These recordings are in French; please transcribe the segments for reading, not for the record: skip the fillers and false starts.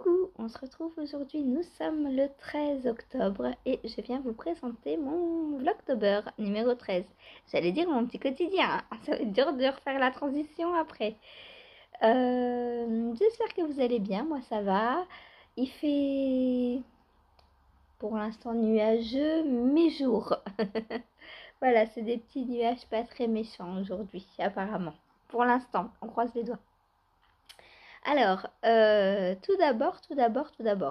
Coucou, on se retrouve aujourd'hui, nous sommes le 13 octobre et je viens vous présenter mon Vlogtober numéro 13. J'allais dire mon petit quotidien, hein. Ça va être dur de refaire la transition après. J'espère que vous allez bien, moi ça va. Il fait pour l'instant nuageux, mais jour. Voilà, c'est des petits nuages pas très méchants aujourd'hui, apparemment. Pour l'instant, on croise les doigts. Alors, tout d'abord,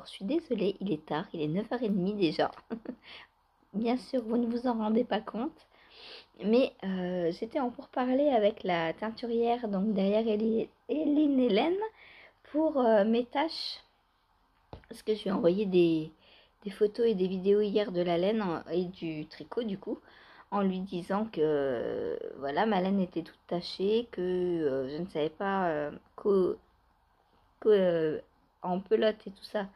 je suis désolée, il est tard, il est 9h30 déjà. Bien sûr, vous ne vous en rendez pas compte, mais j'étais en pourparlers avec la teinturière, donc derrière Eline Hélène, pour mes tâches, parce que je lui ai envoyé des photos et des vidéos hier de la laine et du tricot du coup, en lui disant que voilà, ma laine était toute tachée, que je ne savais pas en pelote et tout ça,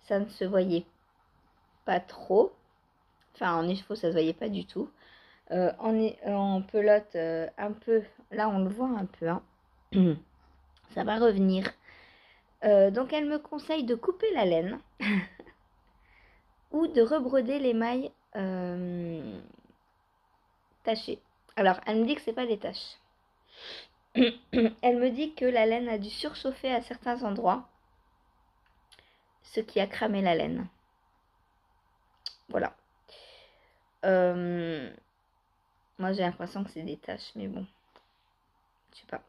ça ne se voyait pas trop. Enfin, en écheveau, ça se voyait pas du tout. En pelote, un peu. Là, on le voit un peu. Hein. Ça va revenir. Donc, elle me conseille de couper la laine ou de rebroder les mailles tachées. Alors, elle me dit que c'est pas des taches. Elle me dit que la laine a dû surchauffer à certains endroits, ce qui a cramé la laine. Voilà. Moi j'ai l'impression que c'est des taches, mais bon, je sais pas.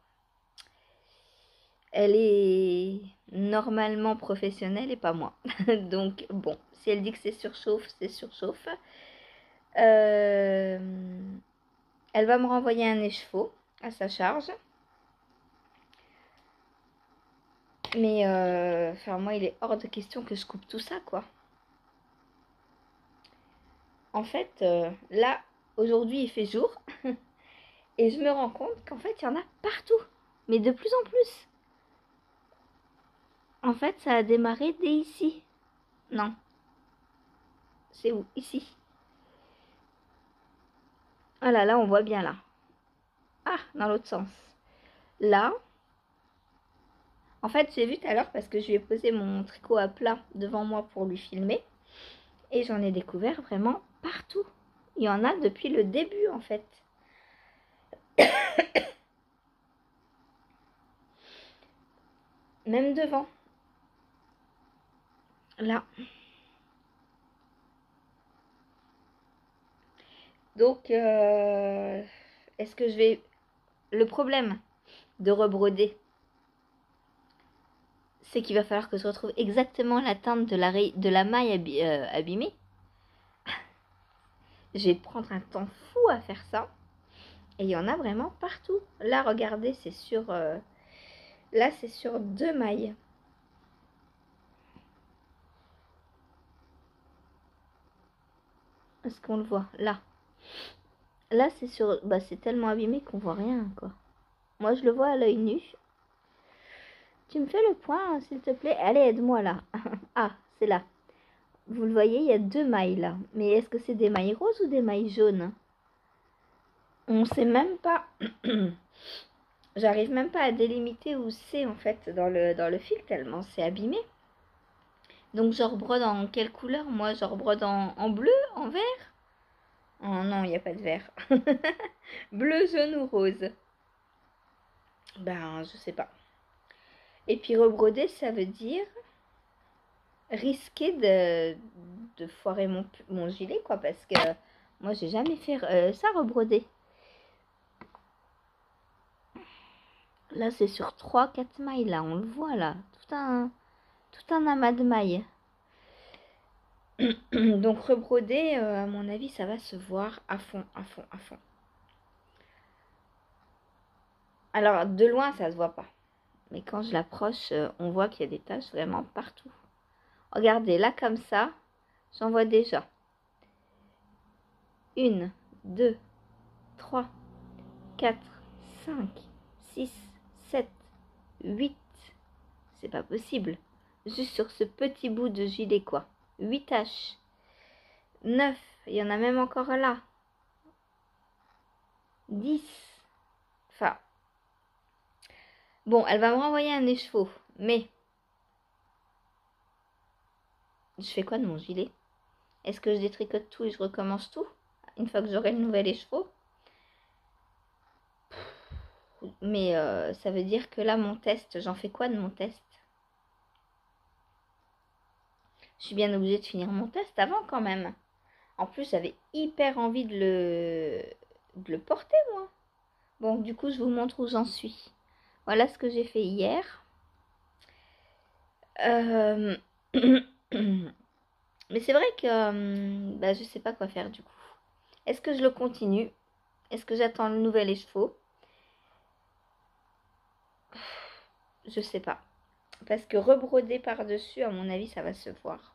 Elle est normalement professionnelle et pas moi. Donc bon, si elle dit que c'est surchauffe, c'est surchauffe. Elle va me renvoyer un écheveau à sa charge. Mais enfin moi il est hors de question que je coupe tout ça quoi. En fait là aujourd'hui il fait jour et je me rends compte qu'en fait il y en a partout, mais de plus en plus. En fait ça a démarré dès ici. Non. C'est où? Ici. Voilà, là on voit bien là. Ah, dans l'autre sens. Là. En fait j'ai vu tout à l'heure parce que je lui ai posé mon tricot à plat devant moi pour lui filmer. Et j'en ai découvert vraiment partout. Il y en a depuis le début en fait. Même devant. Là. Donc, est-ce que je vais... Le problème de rebroder, c'est qu'il va falloir que je retrouve exactement la teinte de la maille abîmée. Je vais prendre un temps fou à faire ça. Et il y en a vraiment partout. Là, regardez, c'est sur... là, c'est sur 2 mailles. Est-ce qu'on le voit? Là. Là, c'est sur... Bah, c'est tellement abîmé qu'on voit rien, quoi. Moi, je le vois à l'œil nu. Tu me fais le point, s'il te plaît? Allez, aide-moi, là. Ah, c'est là. Vous le voyez, il y a 2 mailles, là. Mais est-ce que c'est des mailles roses ou des mailles jaunes? On sait même pas. J'arrive même pas à délimiter où c'est, en fait, dans le fil, tellement c'est abîmé. Donc, je rebrode en quelle couleur? Moi, je rebrode en bleu, en vert? Oh non, il n'y a pas de vert. Bleu, jaune ou rose? Ben, je sais pas. Et puis rebroder, ça veut dire risquer de foirer mon gilet, quoi. Parce que moi, j'ai jamais fait ça, rebroder. Là, c'est sur 3-4 mailles, là. On le voit, là. Tout un amas de mailles. Donc, rebroder, à mon avis, ça va se voir à fond, à fond, à fond. Alors, de loin, ça se voit pas. Mais quand je l'approche, on voit qu'il y a des taches vraiment partout. Regardez, là, comme ça, j'en vois déjà. 1, 2, 3, 4, 5, 6, 7, 8. C'est pas possible. Juste sur ce petit bout de gilet, quoi. 8 taches. 9. Il y en a même encore là. 10. Enfin. Bon, elle va me renvoyer un écheveau. Mais Je fais quoi de mon gilet? Est-ce que je détricote tout et je recommence tout une fois que j'aurai le nouvel écheveau? Mais ça veut dire que là, mon test, j'en fais quoi de mon test? Je suis bien obligée de finir mon test avant quand même. En plus, j'avais hyper envie de le porter, moi. Bon, du coup, je vous montre où j'en suis. Voilà ce que j'ai fait hier. Mais c'est vrai que bah, je sais pas quoi faire du coup. Est-ce que je le continue? Est-ce que j'attends le nouvel écheveau? Je sais pas. Parce que rebroder par-dessus, à mon avis, ça va se voir.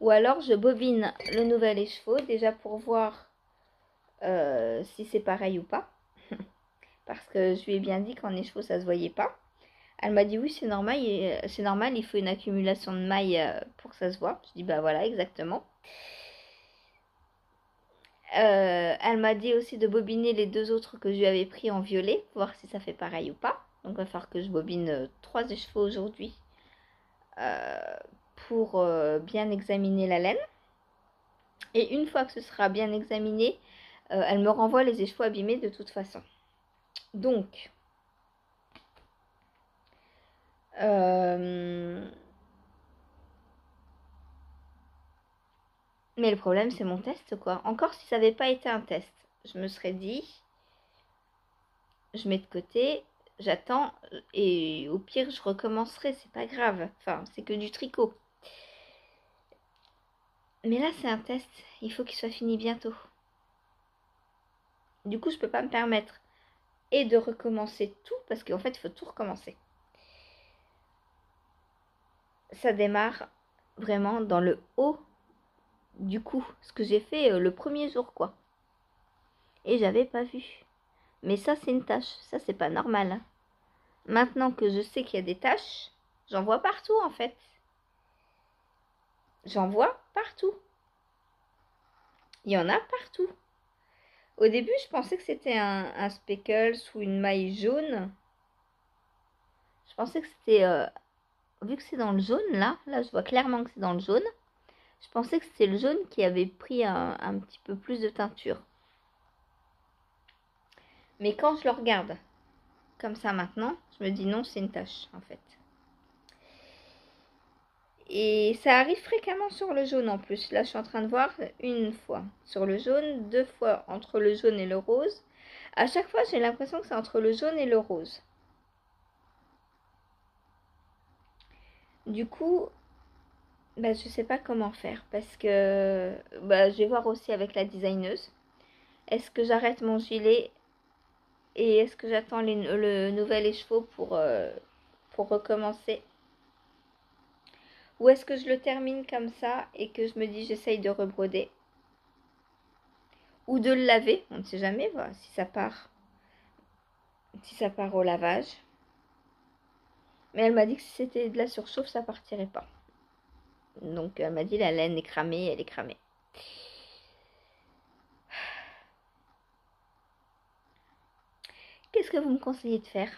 Ou alors je bobine le nouvel écheveau déjà pour voir si c'est pareil ou pas. Parce que je lui ai bien dit qu'en écheveau ça se voyait pas. Elle m'a dit oui c'est normal, il faut une accumulation de mailles pour que ça se voit. Je dis bah voilà exactement. Elle m'a dit aussi de bobiner les deux autres que je lui avais pris en violet, voir si ça fait pareil ou pas. Donc il va falloir que je bobine 3 écheveaux aujourd'hui euh, pour bien examiner la laine. Et une fois que ce sera bien examiné, elle me renvoie les écheveaux abîmés de toute façon. Donc, mais le problème c'est mon test quoi. Encore si ça n'avait pas été un test, je me serais dit, je mets de côté, j'attends et au pire je recommencerai, c'est pas grave. Enfin, c'est que du tricot. Mais là c'est un test, il faut qu'il soit fini bientôt. Du coup je peux pas me permettre et de recommencer tout parce qu'en fait il faut tout recommencer. Ça démarre vraiment dans le haut du coup, ce que j'ai fait le premier jour quoi. Et j'avais pas vu. Mais ça c'est une tâche, ça c'est pas normal. Hein. Maintenant que je sais qu'il y a des taches, j'en vois partout en fait. J'en vois partout. Il y en a partout. Au début, je pensais que c'était un speckle ou une maille jaune. Je pensais que c'était... vu que c'est dans le jaune, là je vois clairement que c'est dans le jaune. Je pensais que c'était le jaune qui avait pris un petit peu plus de teinture. Mais quand je le regarde comme ça maintenant, je me dis non, c'est une tache en fait. Et ça arrive fréquemment sur le jaune en plus. Là, je suis en train de voir une fois sur le jaune, 2 fois entre le jaune et le rose. À chaque fois, j'ai l'impression que c'est entre le jaune et le rose. Du coup, bah, je sais pas comment faire parce que bah, je vais voir aussi avec la designeuse. Est-ce que j'arrête mon gilet et est-ce que j'attends le nouvel écheveau pour recommencer? Ou est-ce que je le termine comme ça et que je me dis j'essaye de rebroder? Ou de le laver, on ne sait jamais, voilà, si ça part au lavage. Mais elle m'a dit que si c'était de la surchauffe, ça partirait pas. Donc elle m'a dit la laine est cramée, elle est cramée. Qu'est-ce que vous me conseillez de faire?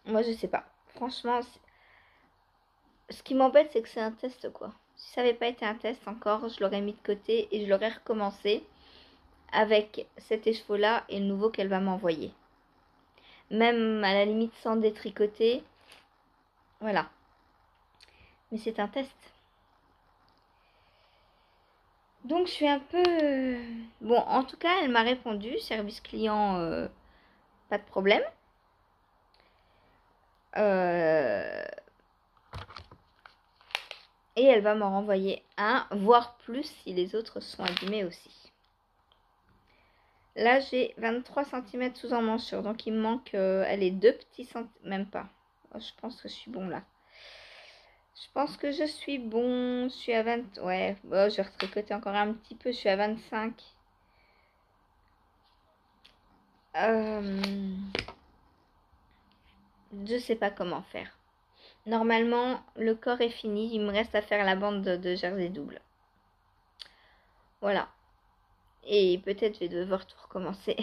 Moi je sais pas. Franchement, ce qui m'embête c'est que c'est un test quoi. Si ça n'avait pas été un test encore, je l'aurais mis de côté et je l'aurais recommencé avec cet écheveau là et le nouveau qu'elle va m'envoyer. Même à la limite sans détricoter. Voilà. Mais c'est un test. Donc je suis un peu... Bon, en tout cas, elle m'a répondu, service client, pas de problème. Et elle va m'en renvoyer un, voire plus si les autres sont abîmés aussi. Là, j'ai 23 cm sous emmanchure, donc il me manque, allez, 2 petits centimètres, même pas. Oh, je pense que je suis bon là. Je pense que je suis bon, je suis à 20, ouais, oh, je vais retricoter encore un petit peu, je suis à 25. Je sais pas comment faire. Normalement, le corps est fini, il me reste à faire la bande de jersey double. Voilà. Et peut-être je vais devoir tout recommencer.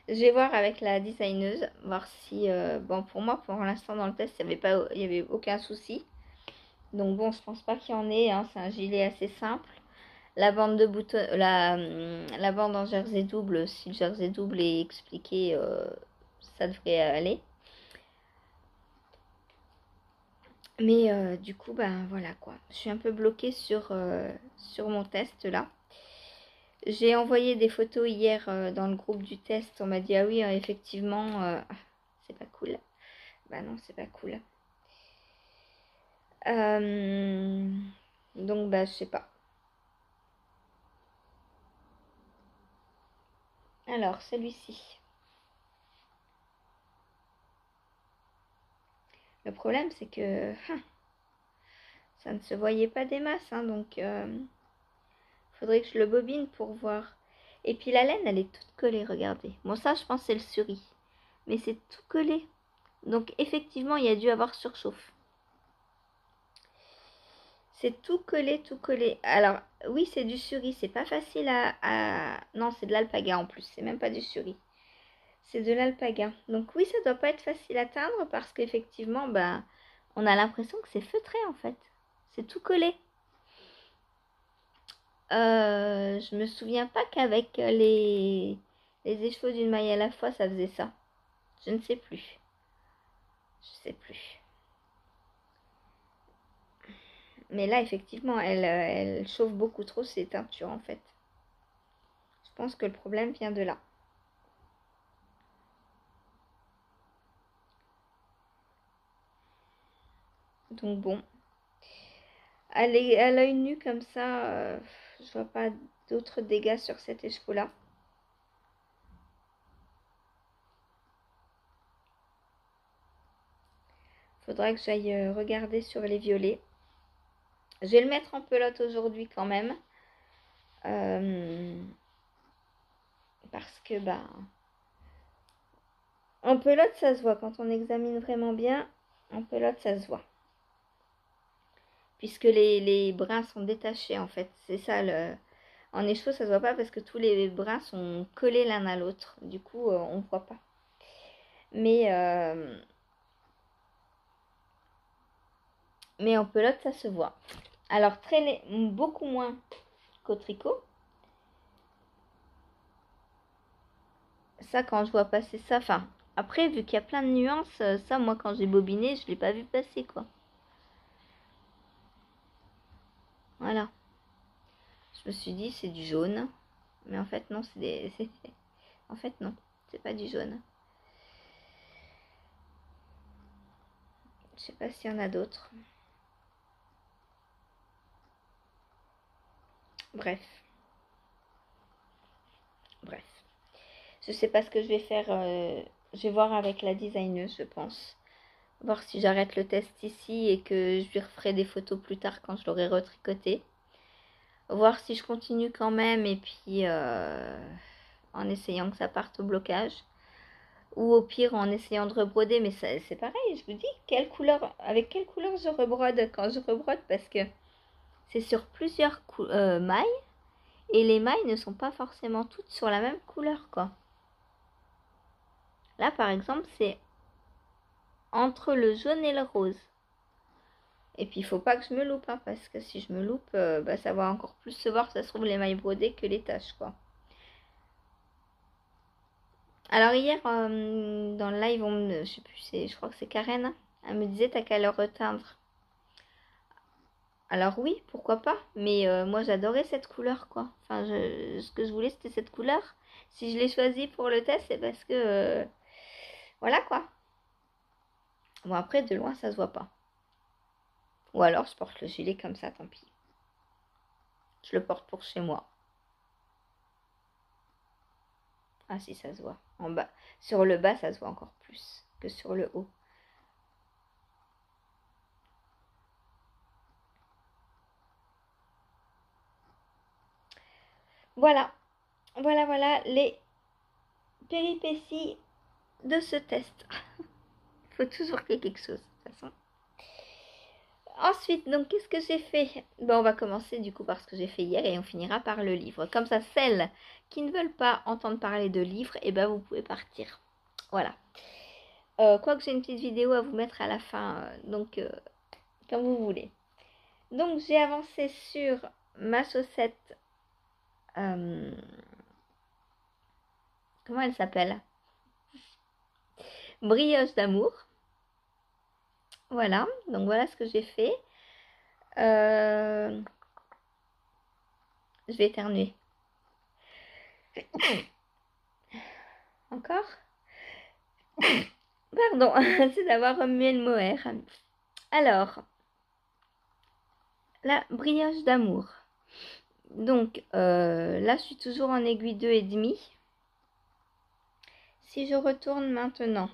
Je vais voir avec la designeuse, voir si... bon, pour moi, pour l'instant, dans le test, il n'y avait aucun souci. Donc bon, je pense pas qu'il y en ait, hein, c'est un gilet assez simple. La bande de bouton, la bande en jersey double, si le jersey double est expliqué, ça devrait aller. Mais du coup, ben voilà quoi. Je suis un peu bloquée sur mon test là. J'ai envoyé des photos hier dans le groupe du test. On m'a dit, ah oui, effectivement, c'est pas cool. Bah non, c'est pas cool. Donc, bah, je sais pas. Alors, celui-ci. Le problème, c'est que ça ne se voyait pas des masses, hein, donc faudrait que je le bobine pour voir. Et puis la laine, elle est toute collée, regardez. Bon, ça, je pense c'est le suri. Mais c'est tout collé. Donc, effectivement, il y a dû avoir surchauffe. C'est tout collé, tout collé. Alors, oui, c'est du suri. C'est pas facile Non, c'est de l'alpaga en plus. C'est même pas du suri. C'est de l'alpaga. Donc oui, ça doit pas être facile à teindre parce qu'effectivement, bah, on a l'impression que c'est feutré en fait. C'est tout collé. Je me souviens pas qu'avec les écheveaux d'une maille à la fois, ça faisait ça. Je ne sais plus. Je sais plus. Mais là, effectivement, elle chauffe beaucoup trop ces teintures en fait. Je pense que le problème vient de là. Donc bon. À l'œil nu comme ça, je vois pas d'autres dégâts sur cet écheveau-là. Faudra que j'aille regarder sur les violets. Je vais le mettre en pelote aujourd'hui quand même. Parce que bah en pelote ça se voit. Quand on examine vraiment bien, en pelote ça se voit. Puisque les brins sont détachés en fait. C'est ça le. En écheveau ça se voit pas parce que tous les brins sont collés l'un à l'autre. Du coup on voit pas. Mais en pelote ça se voit. Alors traîner beaucoup moins qu'au tricot. Ça quand je vois passer ça, enfin après vu qu'il y a plein de nuances, ça moi quand j'ai bobiné je l'ai pas vu passer quoi. Voilà. Je me suis dit c'est du jaune. Mais en fait non, c'est des. En fait non, c'est pas du jaune. Je sais pas s'il y en a d'autres. Bref. Je sais pas ce que je vais faire. Je vais voir avec la designeuse, je pense. Voir si j'arrête le test ici et que je lui referai des photos plus tard quand je l'aurai retricoté. Voir si je continue quand même et puis en essayant que ça parte au blocage. Ou au pire en essayant de rebroder. Mais c'est pareil, je vous dis, avec quelle couleur je rebrode quand je rebrode parce que c'est sur plusieurs mailles. Et les mailles ne sont pas forcément toutes sur la même couleur, quoi. Là, par exemple, c'est entre le jaune et le rose. Et puis, il faut pas que je me loupe, hein, parce que si je me loupe, bah, ça va encore plus se voir, ça se trouve, les mailles brodées que les taches, quoi. Alors, hier, dans le live, je sais plus, je crois que c'est Karen, hein, elle me disait, t'as qu'à le reteindre. Alors oui, pourquoi pas, mais moi j'adorais cette couleur quoi. Enfin, ce que je voulais c'était cette couleur. Si je l'ai choisie pour le test, c'est parce que voilà quoi. Bon après de loin ça se voit pas. Ou alors je porte le gilet comme ça, tant pis. Je le porte pour chez moi. Ah si ça se voit. En bas. Sur le bas ça se voit encore plus que sur le haut. Voilà. Voilà les péripéties de ce test. Il faut toujours qu'il y ait quelque chose de toute façon. Ensuite, donc, qu'est-ce que j'ai fait? On va commencer du coup par ce que j'ai fait hier et on finira par le livre. Comme ça, celles qui ne veulent pas entendre parler de livres, vous pouvez partir. Voilà. Quoique j'ai une petite vidéo à vous mettre à la fin, donc, comme vous voulez. Donc j'ai avancé sur ma chaussette. Comment elle s'appelle? Brioche d'amour. Voilà, donc voilà ce que j'ai fait. Je vais éternuer. Encore? Pardon, c'est d'avoir remué le mohair. Alors, la brioche d'amour. Donc, là, je suis toujours en aiguille 2,5. Si je retourne maintenant,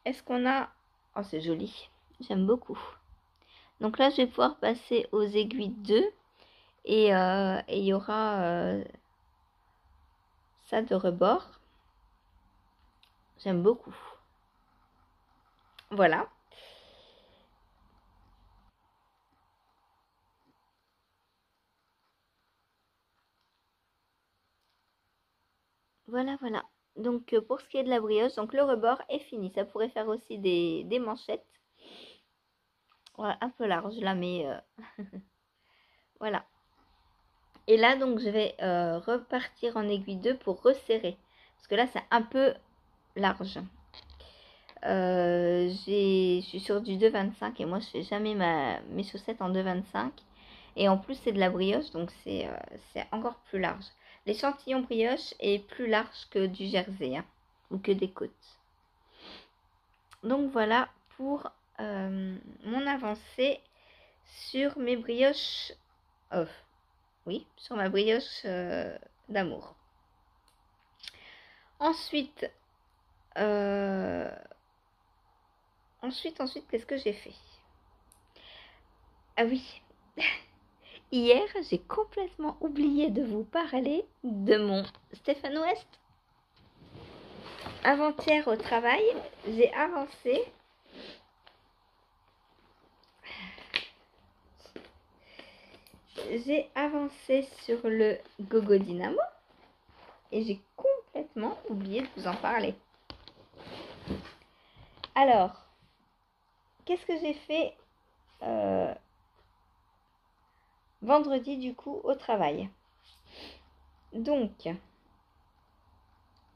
est-ce qu'on a... Oh, c'est joli. J'aime beaucoup. Donc là, je vais pouvoir passer aux aiguilles 2. Et il y aura ça de rebord. J'aime beaucoup. Voilà. Voilà, voilà. Donc, pour ce qui est de la brioche, donc le rebord est fini. Ça pourrait faire aussi des manchettes. Voilà, un peu large là, mais voilà. Et là, donc, je vais repartir en aiguille 2 pour resserrer. Parce que là, c'est un peu large. Je suis sur du 2,25 et moi, je fais jamais mes chaussettes en 2,25. Et en plus, c'est de la brioche, donc c'est encore plus large. L'échantillon brioche est plus large que du jersey, hein, ou que des côtes. Donc voilà pour mon avancée sur mes brioches. Oui, sur ma brioche d'amour. Ensuite, qu'est-ce que j'ai fait? Ah oui, hier, j'ai complètement oublié de vous parler de mon Stéphane West. Avant-hier au travail, j'ai avancé. Sur le Gogo Dynamo et j'ai complètement oublié de vous en parler. Alors, qu'est-ce que j'ai fait vendredi du coup au travail? Donc,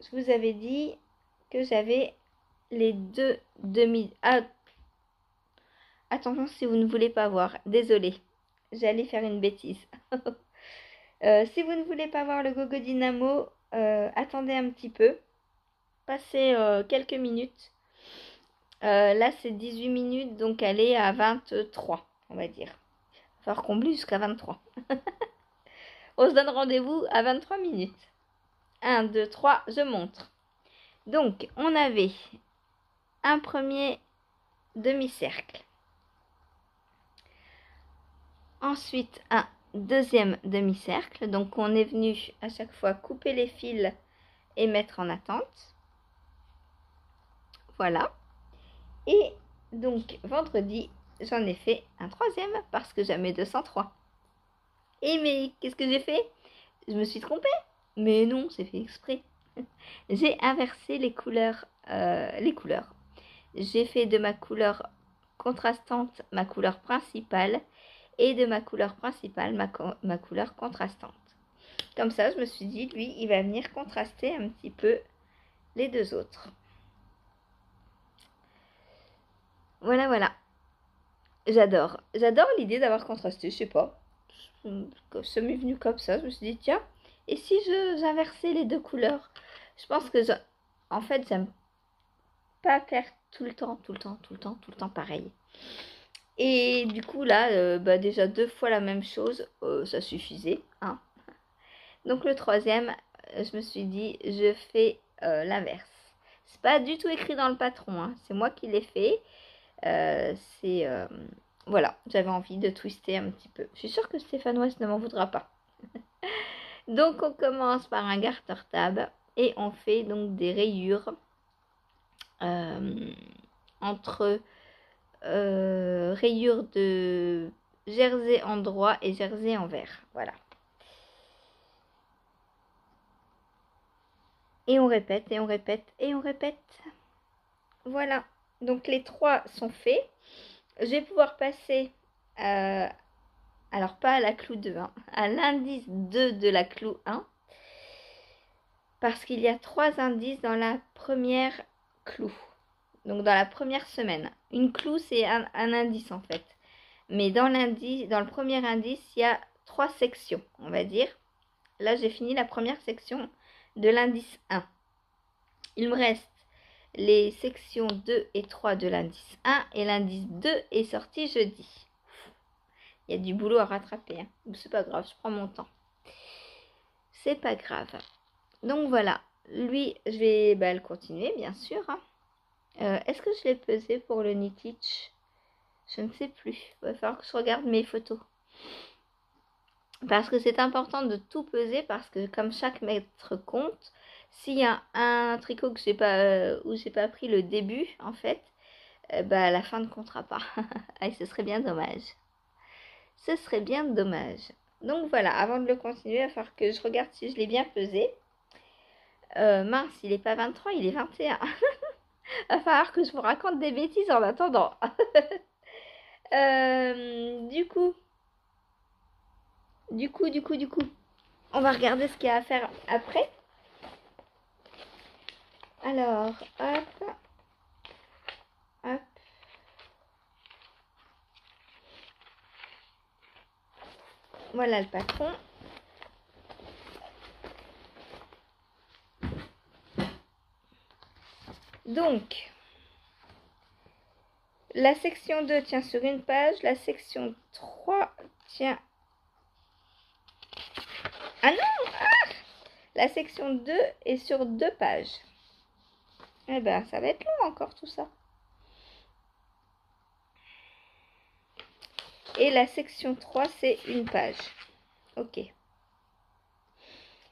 je vous avais dit que j'avais les deux demi... Ah, attention si vous ne voulez pas voir. Désolée, j'allais faire une bêtise. Si vous ne voulez pas voir le Gogo Dynamo, attendez un petit peu. Passez quelques minutes. Là, c'est 18 minutes, donc elle est à 23, on va dire. Il va falloir combler jusqu'à 23. On se donne rendez-vous à 23 minutes. 1, 2, 3, je montre. Donc, on avait un premier demi-cercle. Ensuite, un deuxième demi-cercle. Donc, on est venu à chaque fois couper les fils et mettre en attente. Voilà. Et donc, vendredi, j'en ai fait un troisième parce que j'avais 203. Et mais, qu'est-ce que j'ai fait? Je me suis trompée. Mais non, c'est fait exprès. J'ai inversé les couleurs. J'ai fait de ma couleur contrastante ma couleur principale et de ma couleur principale ma couleur contrastante. Comme ça, je me suis dit, lui, il va venir contraster un petit peu les deux autres. Voilà, voilà. J'adore l'idée d'avoir contrasté, je sais pas. Ça m'est venu comme ça, je me suis dit, tiens, et si j'inversais les deux couleurs? Je pense que, en fait, j'aime pas faire tout le temps pareil. Et du coup, là, déjà 2 fois la même chose, ça suffisait, hein. Donc le troisième, je me suis dit, je fais l'inverse. C'est pas du tout écrit dans le patron, hein. C'est moi qui l'ai fait. Voilà, j'avais envie de twister un petit peu. Je suis sûre que Stéphane West ne m'en voudra pas. Donc on commence par un garter tab et on fait donc des rayures entre rayures de jersey en droit et jersey en vert. Voilà. Et on répète, et on répète, et on répète. Voilà. Donc les 3 sont faits. Je vais pouvoir passer, alors pas à la clou 2, hein, à l'indice 2 de la clou 1. Parce qu'il y a 3 indices dans la première clou. Donc dans la première semaine. Une clou, c'est un indice en fait. Mais dans le premier indice, il y a 3 sections, on va dire. Là, j'ai fini la première section de l'indice 1. Il me reste les sections 2 et 3 de l'indice 1. Et l'indice 2 est sorti jeudi. Il y a du boulot à rattraper. Hein. C'est pas grave, je prends mon temps. C'est pas grave. Donc voilà. Lui, je vais le continuer, bien sûr. Hein. Est-ce que je l'ai pesé pour le Knitich? Je ne sais plus. Il va falloir que je regarde mes photos. Parce que c'est important de tout peser parce que comme chaque mètre compte, s'il y a un tricot que j'ai pas, où j'ai pas pris le début, en fait, la fin ne comptera pas. Et ce serait bien dommage. Ce serait bien dommage. Donc voilà, avant de le continuer, il va falloir que je regarde si je l'ai bien pesé. Mince, il n'est pas 23, il est 21. Il va falloir que je vous raconte des bêtises en attendant. Du coup, on va regarder ce qu'il y a à faire après. Alors, hop, hop. Voilà le patron. Donc, la section 2 tient sur une page, la section 3 tient... Ah non, la section 2 est sur 2 pages. Eh ben, ça va être long encore tout ça. Et la section 3, c'est une page. Ok.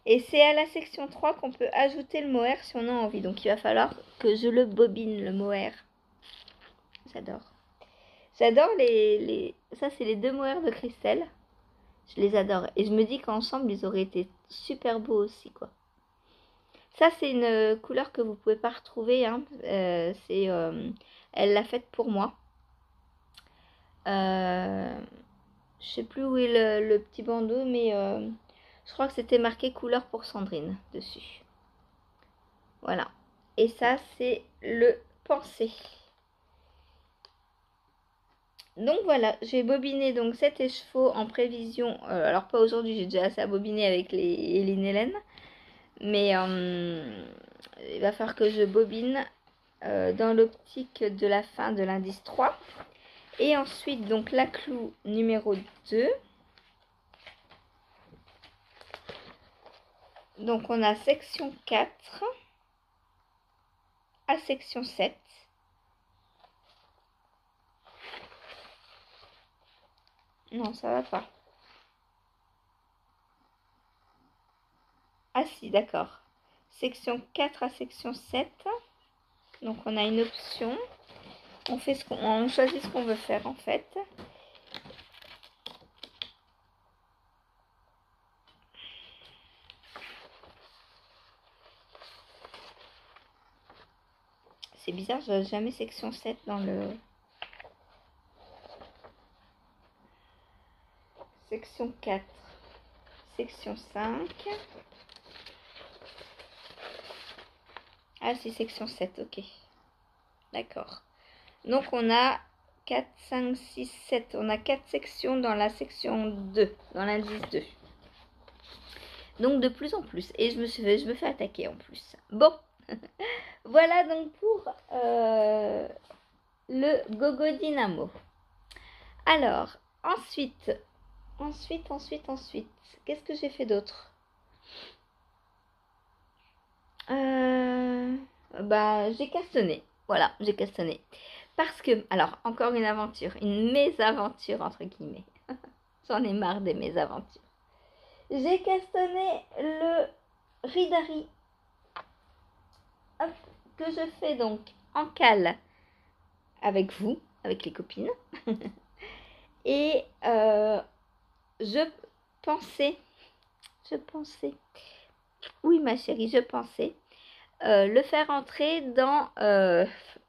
Et c'est à la section 3 qu'on peut ajouter le mohair si on a envie. Donc, il va falloir que je le bobine, le mohair. J'adore. J'adore les... Ça, c'est les 2 mohairs de Christelle. Je les adore. Et je me dis qu'ensemble, ils auraient été super beaux aussi, quoi. Ça, c'est une couleur que vous pouvez pas retrouver. Hein. Elle l'a faite pour moi. Je sais plus où est le petit bandeau, mais je crois que c'était marqué couleur pour Sandrine dessus. Voilà. Et ça, c'est le pensée. Donc voilà, j'ai bobiné donc cet écheveau en prévision. Alors pas aujourd'hui, j'ai déjà assez à bobiner avec les Eline Hélène. Mais il va falloir que je bobine dans l'optique de la fin de l'indice 3. Et ensuite, donc la clou numéro 2. Donc on a section 4 à section 7. Non, ça va pas. Ah si, d'accord. Section 4 à section 7. Donc on a une option. On choisit ce qu'on veut faire en fait. C'est bizarre, je n'ai jamais section 7 dans le... Section 4. Section 5. Ah, c'est section 7, ok. D'accord. Donc, on a 4, 5, 6, 7. On a 4 sections dans la section 2, dans l'indice 2. Donc, de plus en plus. Et je me fais attaquer en plus. Bon. Voilà donc pour le Gogo Dynamo. Alors, ensuite, qu'est-ce que j'ai fait d'autre? J'ai cassonné. Voilà, j'ai cassonné. Parce que, alors, encore une aventure, une mésaventure entre guillemets. J'en ai marre des mésaventures. J'ai cassonné le Ridari. Hop, que je fais donc en cale avec vous, avec les copines. Et je pensais, oui ma chérie, je pensais le faire entrer dans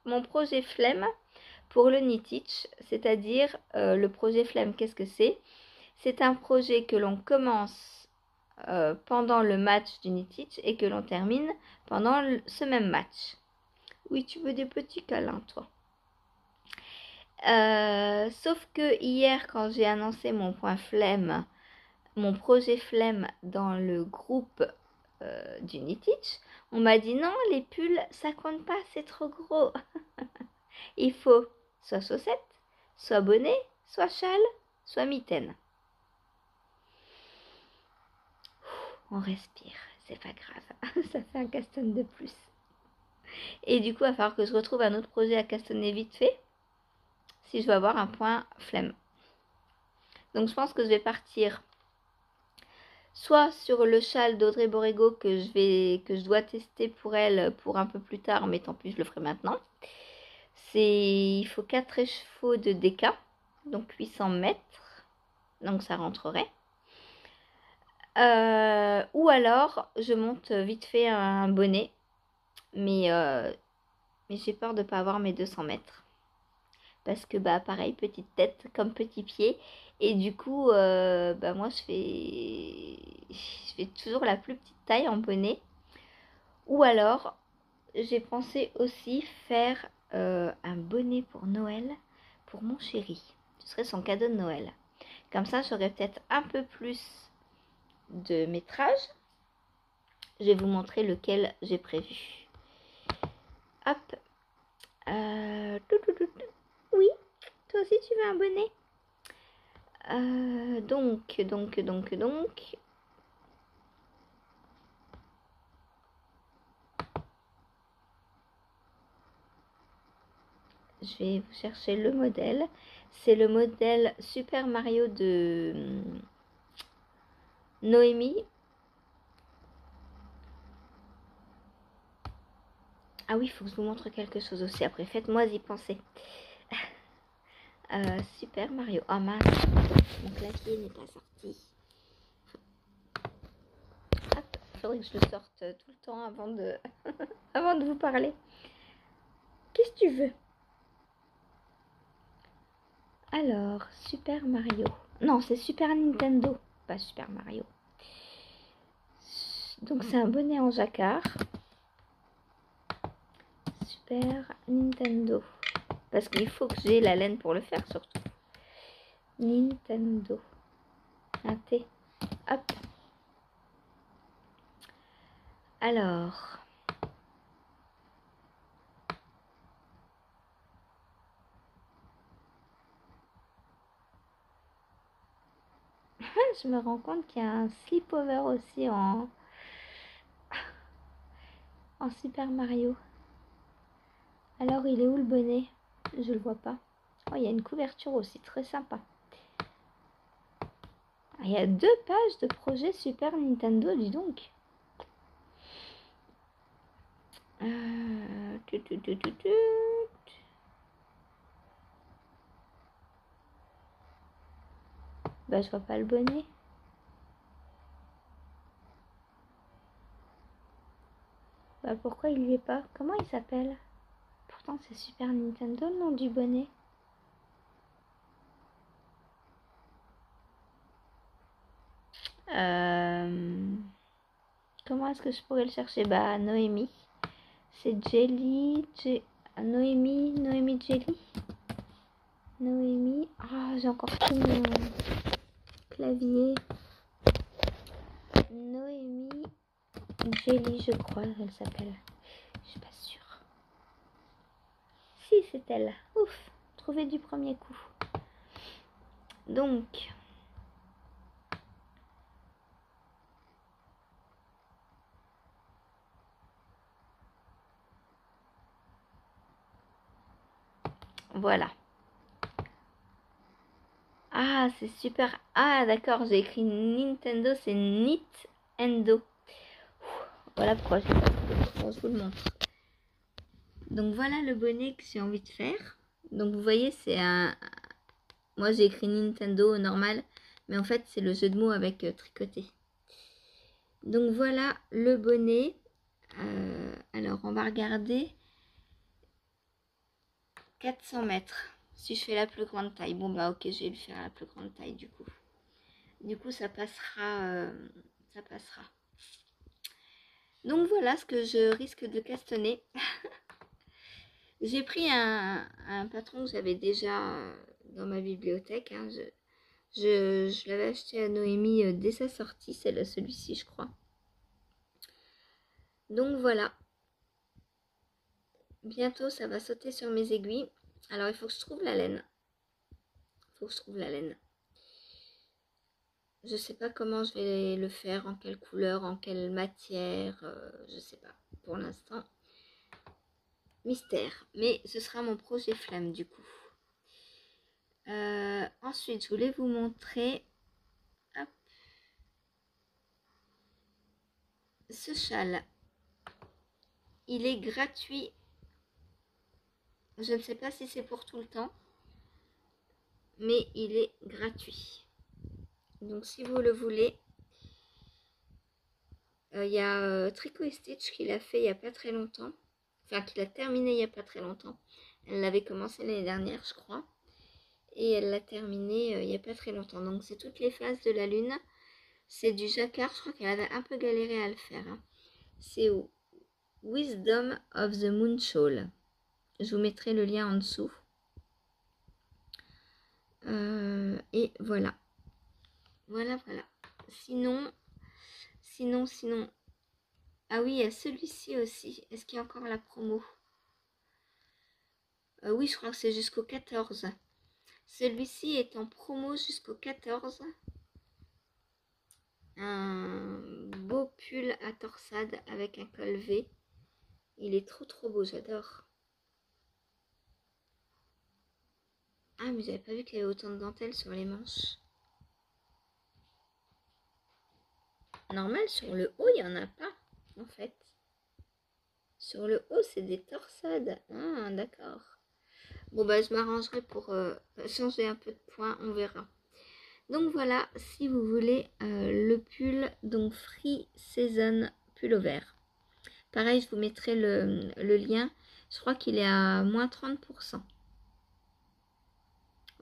mon projet flemme pour le Knit-Teach, c'est-à-dire le projet flemme, qu'est-ce que c'est? C'est un projet que l'on commence pendant le match du Knit-Teach et que l'on termine pendant ce même match. Oui, tu veux des petits câlins, toi. Sauf que hier, quand j'ai annoncé mon projet flemme dans le groupe du Knit-Teach, on m'a dit non, les pulls, ça compte pas, c'est trop gros. Il faut soit chaussettes, soit bonnet, soit châle, soit mitaine. On respire, c'est pas grave, ça fait un casse-tête de plus. Et du coup, il va falloir que je retrouve un autre projet à castanner vite fait, si je veux avoir un point flemme. Donc je pense que je vais partir soit sur le châle d'Audrey Borrego que je dois tester pour elle pour un peu plus tard, mais tant pis, je le ferai maintenant. Il faut 4 écheveaux de DK, donc 800 mètres, donc ça rentrerait. Ou alors je monte vite fait un bonnet, mais j'ai peur de ne pas avoir mes 200 mètres. Parce que bah pareil, petite tête comme petit pied. Et du coup, moi je fais toujours la plus petite taille en bonnet. Ou alors, j'ai pensé aussi faire un bonnet pour Noël pour mon chéri. Ce serait son cadeau de Noël. Comme ça, j'aurais peut-être un peu plus de métrage. Je vais vous montrer lequel j'ai prévu. Hop. Oui, toi aussi tu veux un bonnet? Donc. Je vais vous chercher le modèle. C'est le modèle Super Mario de Noémie. Ah oui, il faut que je vous montre quelque chose aussi. Après, faites-moi y penser. Super Mario. Oh mince, mon clavier n'est pas sorti. Hop, il faudrait que je le sorte tout le temps avant de, avant de vous parler. Qu'est-ce que tu veux? Alors, Super Mario. Non, c'est Super Nintendo, pas Super Mario. Donc, c'est un bonnet en jacquard. Super Nintendo. Parce qu'il faut que j'ai la laine pour le faire, surtout. Nintendo. Un T. Hop. Alors. Je me rends compte qu'il y a un slip-over aussi en Super Mario. Alors, il est où le bonnet? Je le vois pas. Oh, il y a une couverture aussi, très sympa. Il y a 2 pages de projet Super Nintendo, dis donc. Bah, je vois pas le bonnet. Bah, pourquoi il y est pas? Comment il s'appelle? Pourtant, c'est Super Nintendo le nom du bonnet. Comment est-ce que je pourrais le chercher? Bah, Noémie. C'est Jelly. Noémie Jelly. Noémie. Ah, j'ai encore tout mon clavier. Noémie Jelly, je crois, elle s'appelle. Je suis pas sûre. Si, c'est elle. Ouf, trouvé du premier coup. Donc. Voilà. Ah, c'est super. Ah, d'accord, j'ai écrit Nintendo, c'est Nintendo. Voilà pourquoi je l'ai pas trouvé. Je vous le montre. Donc voilà le bonnet que j'ai envie de faire. Donc vous voyez, c'est un... Moi j'ai écrit Nintendo normal, mais en fait c'est le jeu de mots avec tricoté. Donc voilà le bonnet. Alors on va regarder. 400 mètres. Si je fais la plus grande taille. Bon bah ok, je vais le faire à la plus grande taille du coup. Du coup ça passera. Ça passera. Donc voilà ce que je risque de castonner. J'ai pris un patron que j'avais déjà dans ma bibliothèque. Hein. Je l'avais acheté à Noémie dès sa sortie. C'est celui-ci je crois. Donc voilà. Bientôt ça va sauter sur mes aiguilles. Alors il faut que je trouve la laine. Je sais pas comment je vais le faire, en quelle couleur, en quelle matière, je sais pas. Pour l'instant, mystère. Mais ce sera mon projet flamme du coup. Ensuite, je voulais vous montrer hop, ce châle. Il est gratuit. Je ne sais pas si c'est pour tout le temps, mais il est gratuit. Donc si vous le voulez, il y a Tricot et Stitch qui l'a fait il n'y a pas très longtemps. Enfin, qui l'a terminé il n'y a pas très longtemps. Elle l'avait commencé l'année dernière, je crois. Et elle l'a terminé il n'y a pas très longtemps. Donc c'est toutes les phases de la lune. C'est du jacquard. Je crois qu'elle avait un peu galéré à le faire. Hein. C'est Wisdom of the Moon Shawl. Je vous mettrai le lien en dessous. Et voilà. Voilà. Sinon. Ah oui, il y a celui-ci aussi. Est-ce qu'il y a encore la promo? Oui, je crois que c'est jusqu'au 14. Celui-ci est en promo jusqu'au 14. Un beau pull à torsade avec un col V. Il est trop beau, j'adore. Ah, mais j'avais pas vu qu'il y avait autant de dentelle sur les manches. Normal, sur le haut, il n'y en a pas, en fait. Sur le haut, c'est des torsades. Ah, d'accord. Bon, bah, je m'arrangerai pour changer un peu de point, on verra. Donc voilà, si vous voulez le pull, donc Free Season Pullover. Pareil, je vous mettrai le lien. Je crois qu'il est à moins 30%.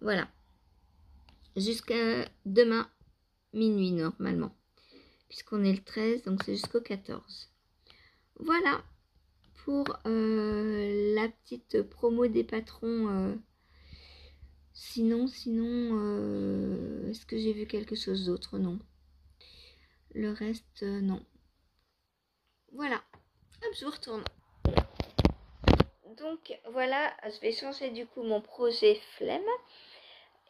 Voilà. Jusqu'à demain, minuit normalement. Puisqu'on est le 13, donc c'est jusqu'au 14. Voilà pour la petite promo des patrons. Sinon, est-ce que j'ai vu quelque chose d'autre? Non. Le reste, non. Voilà. Hop, je vous retourne. Donc, voilà, je vais changer du coup mon projet flemme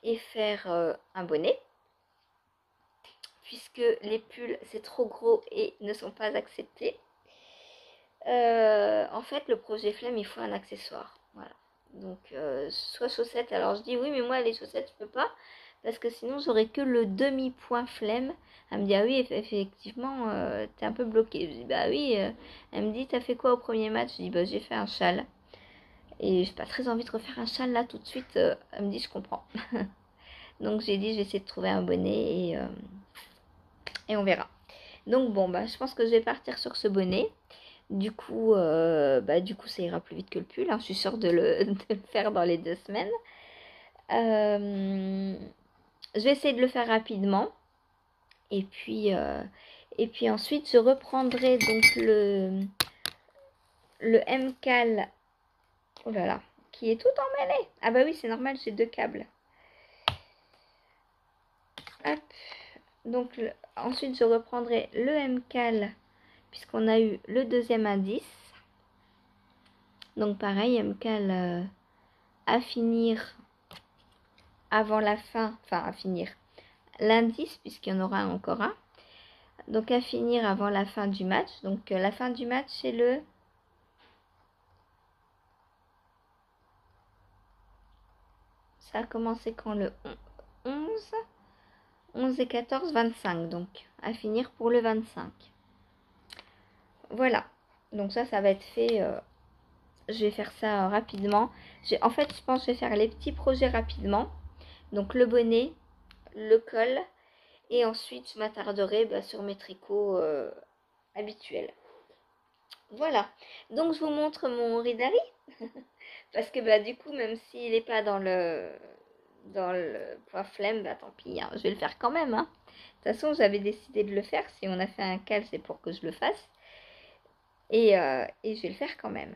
et faire un bonnet. Puisque les pulls, c'est trop gros et ne sont pas acceptés. En fait, le projet flemme, il faut un accessoire. Voilà. Donc, soit chaussettes. Alors, je dis oui, mais moi, les chaussettes, je peux pas. Parce que sinon, j'aurais que le demi-point flemme. Elle me dit, ah oui, effectivement, t'es un peu bloqué. Je dis, bah oui. Elle me dit, t'as fait quoi au premier match? Je dis, bah j'ai fait un châle. Et j'ai pas très envie de refaire un châle là tout de suite. Elle me dit, je comprends. Donc, j'ai dit, je vais essayer de trouver un bonnet et on verra. Donc, bon, bah, je pense que je vais partir sur ce bonnet. Du coup, ça ira plus vite que le pull. Hein. Je suis sûre de le faire dans les 2 semaines. Je vais essayer de le faire rapidement. Et puis ensuite, je reprendrai donc le MCAL. Oh là là, qui est tout emmêlé. Ah bah oui, c'est normal, j'ai 2 câbles. Hop. Donc, ensuite, je reprendrai le MCAL puisqu'on a eu le deuxième indice. Donc pareil, MCAL à finir avant la fin, enfin à finir l'indice puisqu'il y en aura encore un. Donc à finir avant la fin du match. Donc la fin du match c'est le... Ça a commencé quand le 11 et 14, 25. Donc à finir pour le 25. Voilà. Donc ça va être fait... je vais faire ça rapidement. En fait, je pense que je vais faire les petits projets rapidement. Donc le bonnet, le col. Et ensuite, je m'attarderai sur mes tricots habituels. Voilà. Donc, je vous montre mon Ridari. Parce que bah du coup, même s'il n'est pas dans le poids flemme, bah tant pis, hein, je vais le faire quand même. Hein. De toute façon, j'avais décidé de le faire. Si on a fait un cal, c'est pour que je le fasse. Et je vais le faire quand même.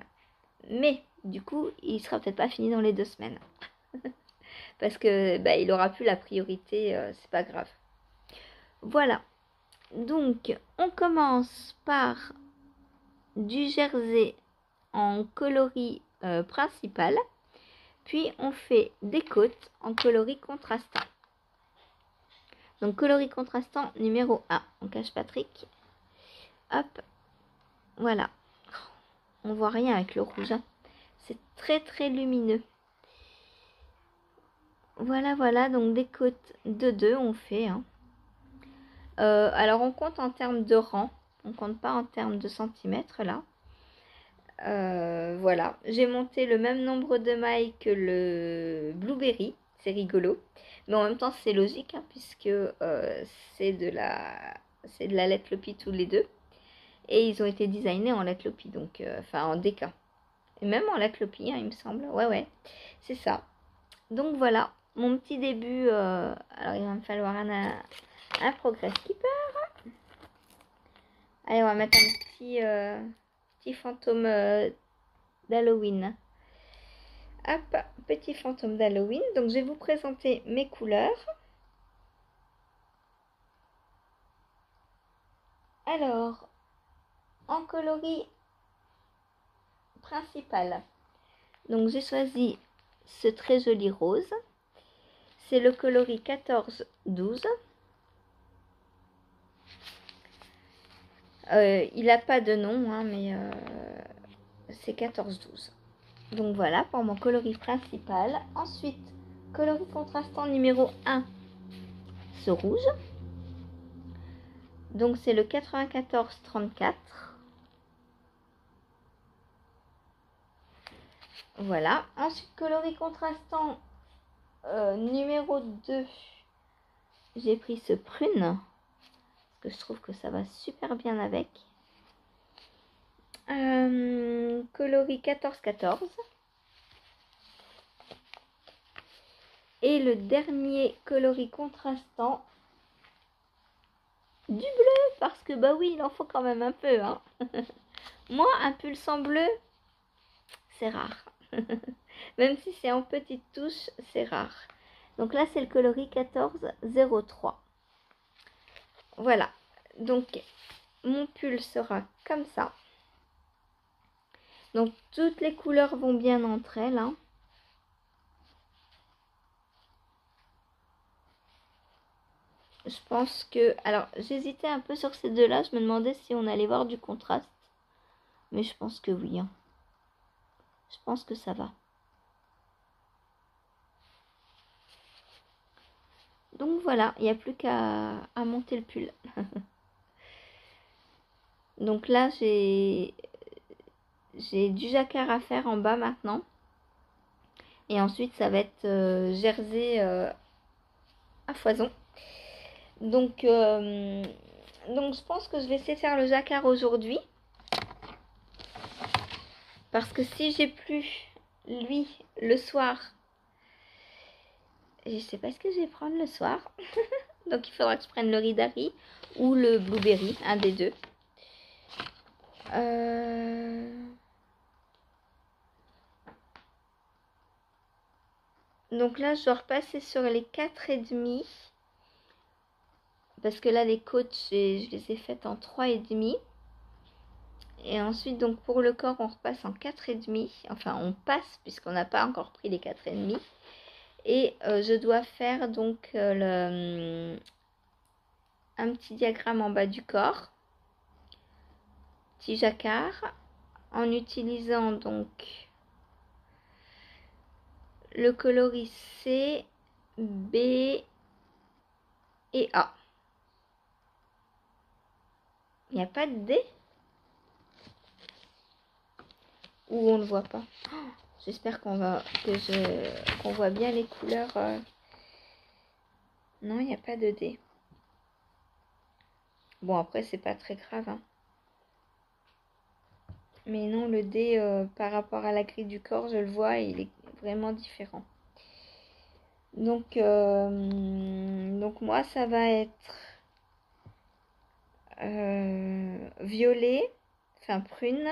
Mais du coup, il sera peut-être pas fini dans les 2 semaines. Parce que bah, il aura plus la priorité, c'est pas grave. Voilà. Donc, on commence par du jersey en coloris principal. Puis, on fait des côtes en coloris contrastant. Donc, coloris contrastant numéro 1. On cache Patrick. Hop. Voilà. On voit rien avec le rouge. Hein. C'est très très lumineux. Voilà, voilà. Donc, des côtes de 2, on fait. Hein. Alors, on compte en termes de rang. On compte pas en termes de centimètres, là. Voilà, j'ai monté le même nombre de mailles que le Blueberry, c'est rigolo, mais en même temps c'est logique hein, puisque c'est de la Let Lopi tous les deux et ils ont été designés en Let Lopi, donc enfin en DK et même en Let Lopi hein, il me semble, ouais c'est ça. Donc voilà mon petit début. Alors il va me falloir un progress keeper. Allez, on va mettre un petit fantôme d'Halloween. Hop, petit fantôme d'Halloween. Donc, je vais vous présenter mes couleurs. Alors, en coloris principal, donc j'ai choisi ce très joli rose. C'est le coloris 14-12. Il n'a pas de nom, hein, mais c'est 14-12. Donc voilà pour mon coloris principal. Ensuite, coloris contrastant numéro 1, ce rouge. Donc c'est le 94-34. Voilà. Ensuite, coloris contrastant numéro 2. J'ai pris ce prune. Parce que je trouve que ça va super bien avec. Coloris 14-14. Et le dernier coloris contrastant, du bleu. Parce que bah oui, il en faut quand même un peu. Hein. Moi, un pulsant bleu, c'est rare. Même si c'est en petite touche, c'est rare. Donc là, c'est le coloris 14-03. Voilà. Donc, mon pull sera comme ça. Donc, toutes les couleurs vont bien entre elles. Hein. Je pense que... Alors, j'hésitais un peu sur ces deux-là. Je me demandais si on allait voir du contraste. Mais je pense que oui. Hein. Je pense que ça va. Donc voilà, il n'y a plus qu'à monter le pull. Donc là, j'ai du jacquard à faire en bas maintenant. Et ensuite, ça va être jersey à foison. Donc je pense que je vais essayer de faire le jacquard aujourd'hui. Parce que si j'ai plus lui le soir, je sais pas ce que je vais prendre le soir. Donc il faudra que je prenne le Ridari ou le Blueberry, un des deux. Donc là, je dois repasser sur les 4,5. Parce que là, les côtes, je les ai faites en 3,5. Et ensuite, donc pour le corps, on repasse en 4,5. Enfin, on passe puisqu'on n'a pas encore pris les 4,5. Et je dois faire donc un petit diagramme en bas du corps. Petit jacquard. En utilisant donc le coloris C, B et A. Il n'y a pas de D? Ou on ne le voit pas? Oh, j'espère qu'on voit bien les couleurs. Non, il n'y a pas de D. Bon, après, c'est pas très grave. Hein. Mais non, le dé, par rapport à la grille du corps, je le vois, il est vraiment différent. Donc moi, ça va être violet, enfin prune,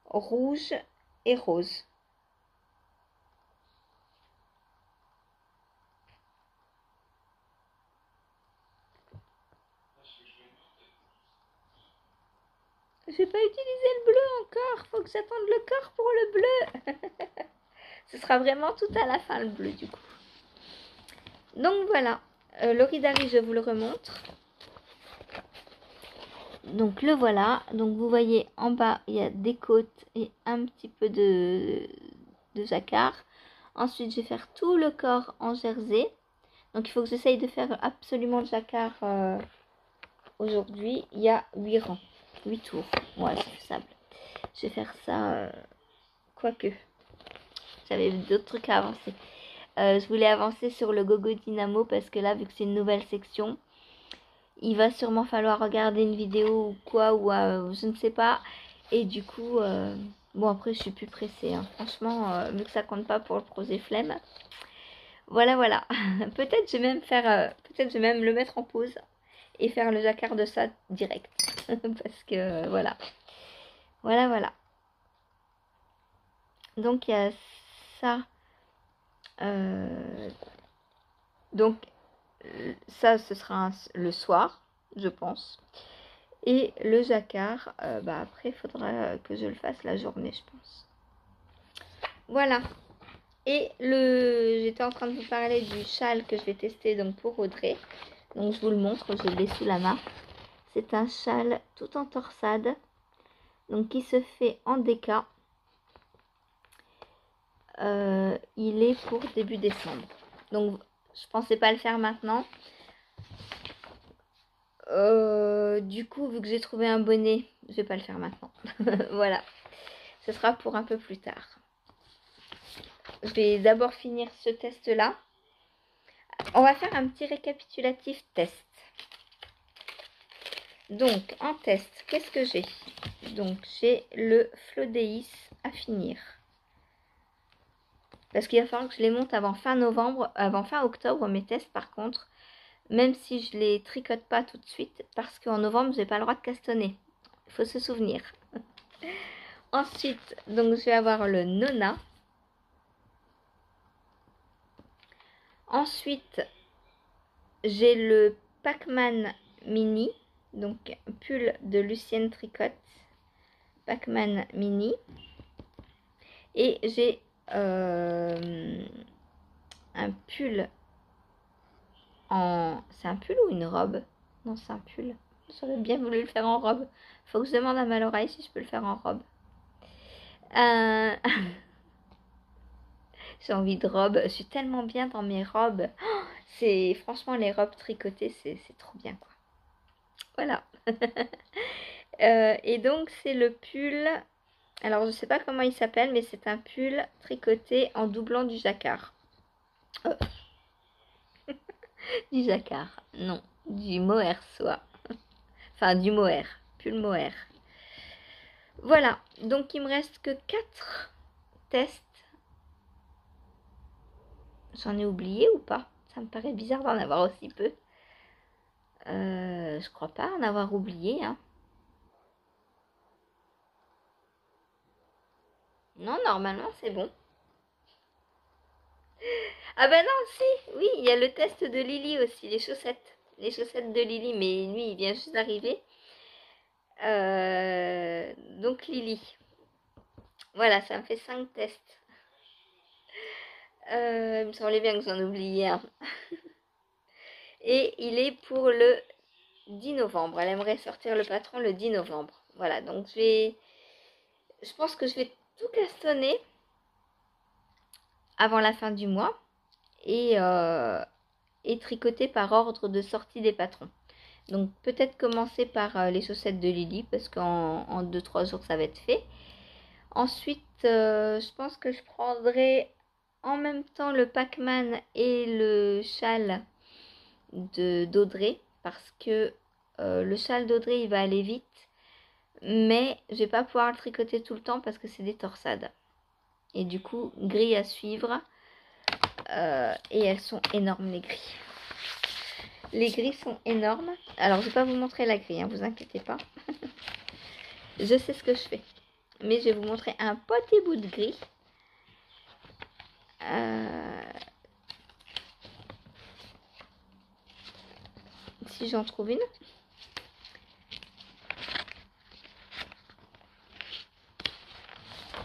rouge et rose. J'ai pas utilisé le bleu encore, faut que j'attende le corps pour le bleu. Ce sera vraiment tout à la fin le bleu du coup. Donc voilà, l'origami je vous le remontre. Donc le voilà, donc vous voyez en bas il y a des côtes et un petit peu de jacquard. Ensuite je vais faire tout le corps en jersey. Donc il faut que j'essaye de faire absolument le jacquard aujourd'hui. Il y a 8 rangs, 8 tours, ouais c'est faisable. Je vais faire ça, quoique, j'avais d'autres trucs à avancer. Je voulais avancer sur le Gogo Dynamo parce que là vu que c'est une nouvelle section, il va sûrement falloir regarder une vidéo ou quoi, ou je ne sais pas. Et du coup, bon après je suis plus pressée, hein. Franchement, vu que ça compte pas pour le projet flemme. Voilà, voilà. Peut-être je vais même faire, peut-être je vais même le mettre en pause et faire le jacquard de ça direct. Parce que voilà. Voilà, voilà. Donc il y a ça. Donc ça, ce sera le soir, je pense. Et le jacquard, bah après, il faudra que je le fasse la journée, je pense. Voilà. Et j'étais en train de vous parler du châle que je vais tester donc pour Audrey. Donc je vous le montre, je l'ai sous la main. C'est un châle tout en torsade, donc qui se fait en déca. Il est pour début décembre. Donc je pensais pas le faire maintenant. Du coup, vu que j'ai trouvé un bonnet, je vais pas le faire maintenant. Voilà. Ce sera pour un peu plus tard. Je vais d'abord finir ce test-là. On va faire un petit récapitulatif test. Donc, en test, qu'est-ce que j'ai? Donc, j'ai le Flodeis à finir. Parce qu'il va falloir que je les monte avant fin novembre, avant fin octobre, mes tests par contre. Même si je les tricote pas tout de suite, parce qu'en novembre, je n'ai pas le droit de castonner. Il faut se souvenir. Ensuite, donc je vais avoir le Nona. Ensuite, j'ai le Pac-Man Mini, donc pull de Lucienne Tricotte, Pac-Man Mini. Et j'ai un pull en... C'est un pull ou une robe? Non, c'est un pull. J'aurais bien voulu le faire en robe. Faut que je demande à Maloraï si je peux le faire en robe. J'ai envie de robe. Je suis tellement bien dans mes robes. C'est franchement les robes tricotées, c'est trop bien quoi. Voilà. Et donc c'est le pull. Alors je sais pas comment il s'appelle, mais c'est un pull tricoté en doublant du jacquard. Du jacquard, non, du mohair soie. Enfin du mohair, pull mohair. Voilà, donc il me reste que 4 tests. J'en ai oublié ou pas? Ça me paraît bizarre d'en avoir aussi peu. Je crois pas en avoir oublié, hein. Non, normalement c'est bon. Ah bah non, si, oui, il y a le test de Lily aussi, les chaussettes. Les chaussettes de Lily, mais lui, il vient juste d'arriver. Donc Lily. Voilà, ça me fait 5 tests. Il me semblait bien que j'en oubliais un. Et il est pour le 10 novembre. Elle aimerait sortir le patron le 10 novembre. Voilà, donc je pense que je vais tout castonner avant la fin du mois. Et tricoter par ordre de sortie des patrons. Donc peut-être commencer par les chaussettes de Lily parce qu'en 2-3 jours ça va être fait. Ensuite je pense que je prendrai en même temps le Pac-Man et le châle d'Audrey parce que le châle d'Audrey il va aller vite. mais je vais pas pouvoir le tricoter tout le temps parce que c'est des torsades. Et du coup, gris à suivre. Et elles sont énormes, les grilles. Les grilles sont énormes. Alors, je vais pas vous montrer la grille, hein, vous inquiétez pas. Je sais ce que je fais. Mais je vais vous montrer un petit bout de grille. Si j'en trouve une.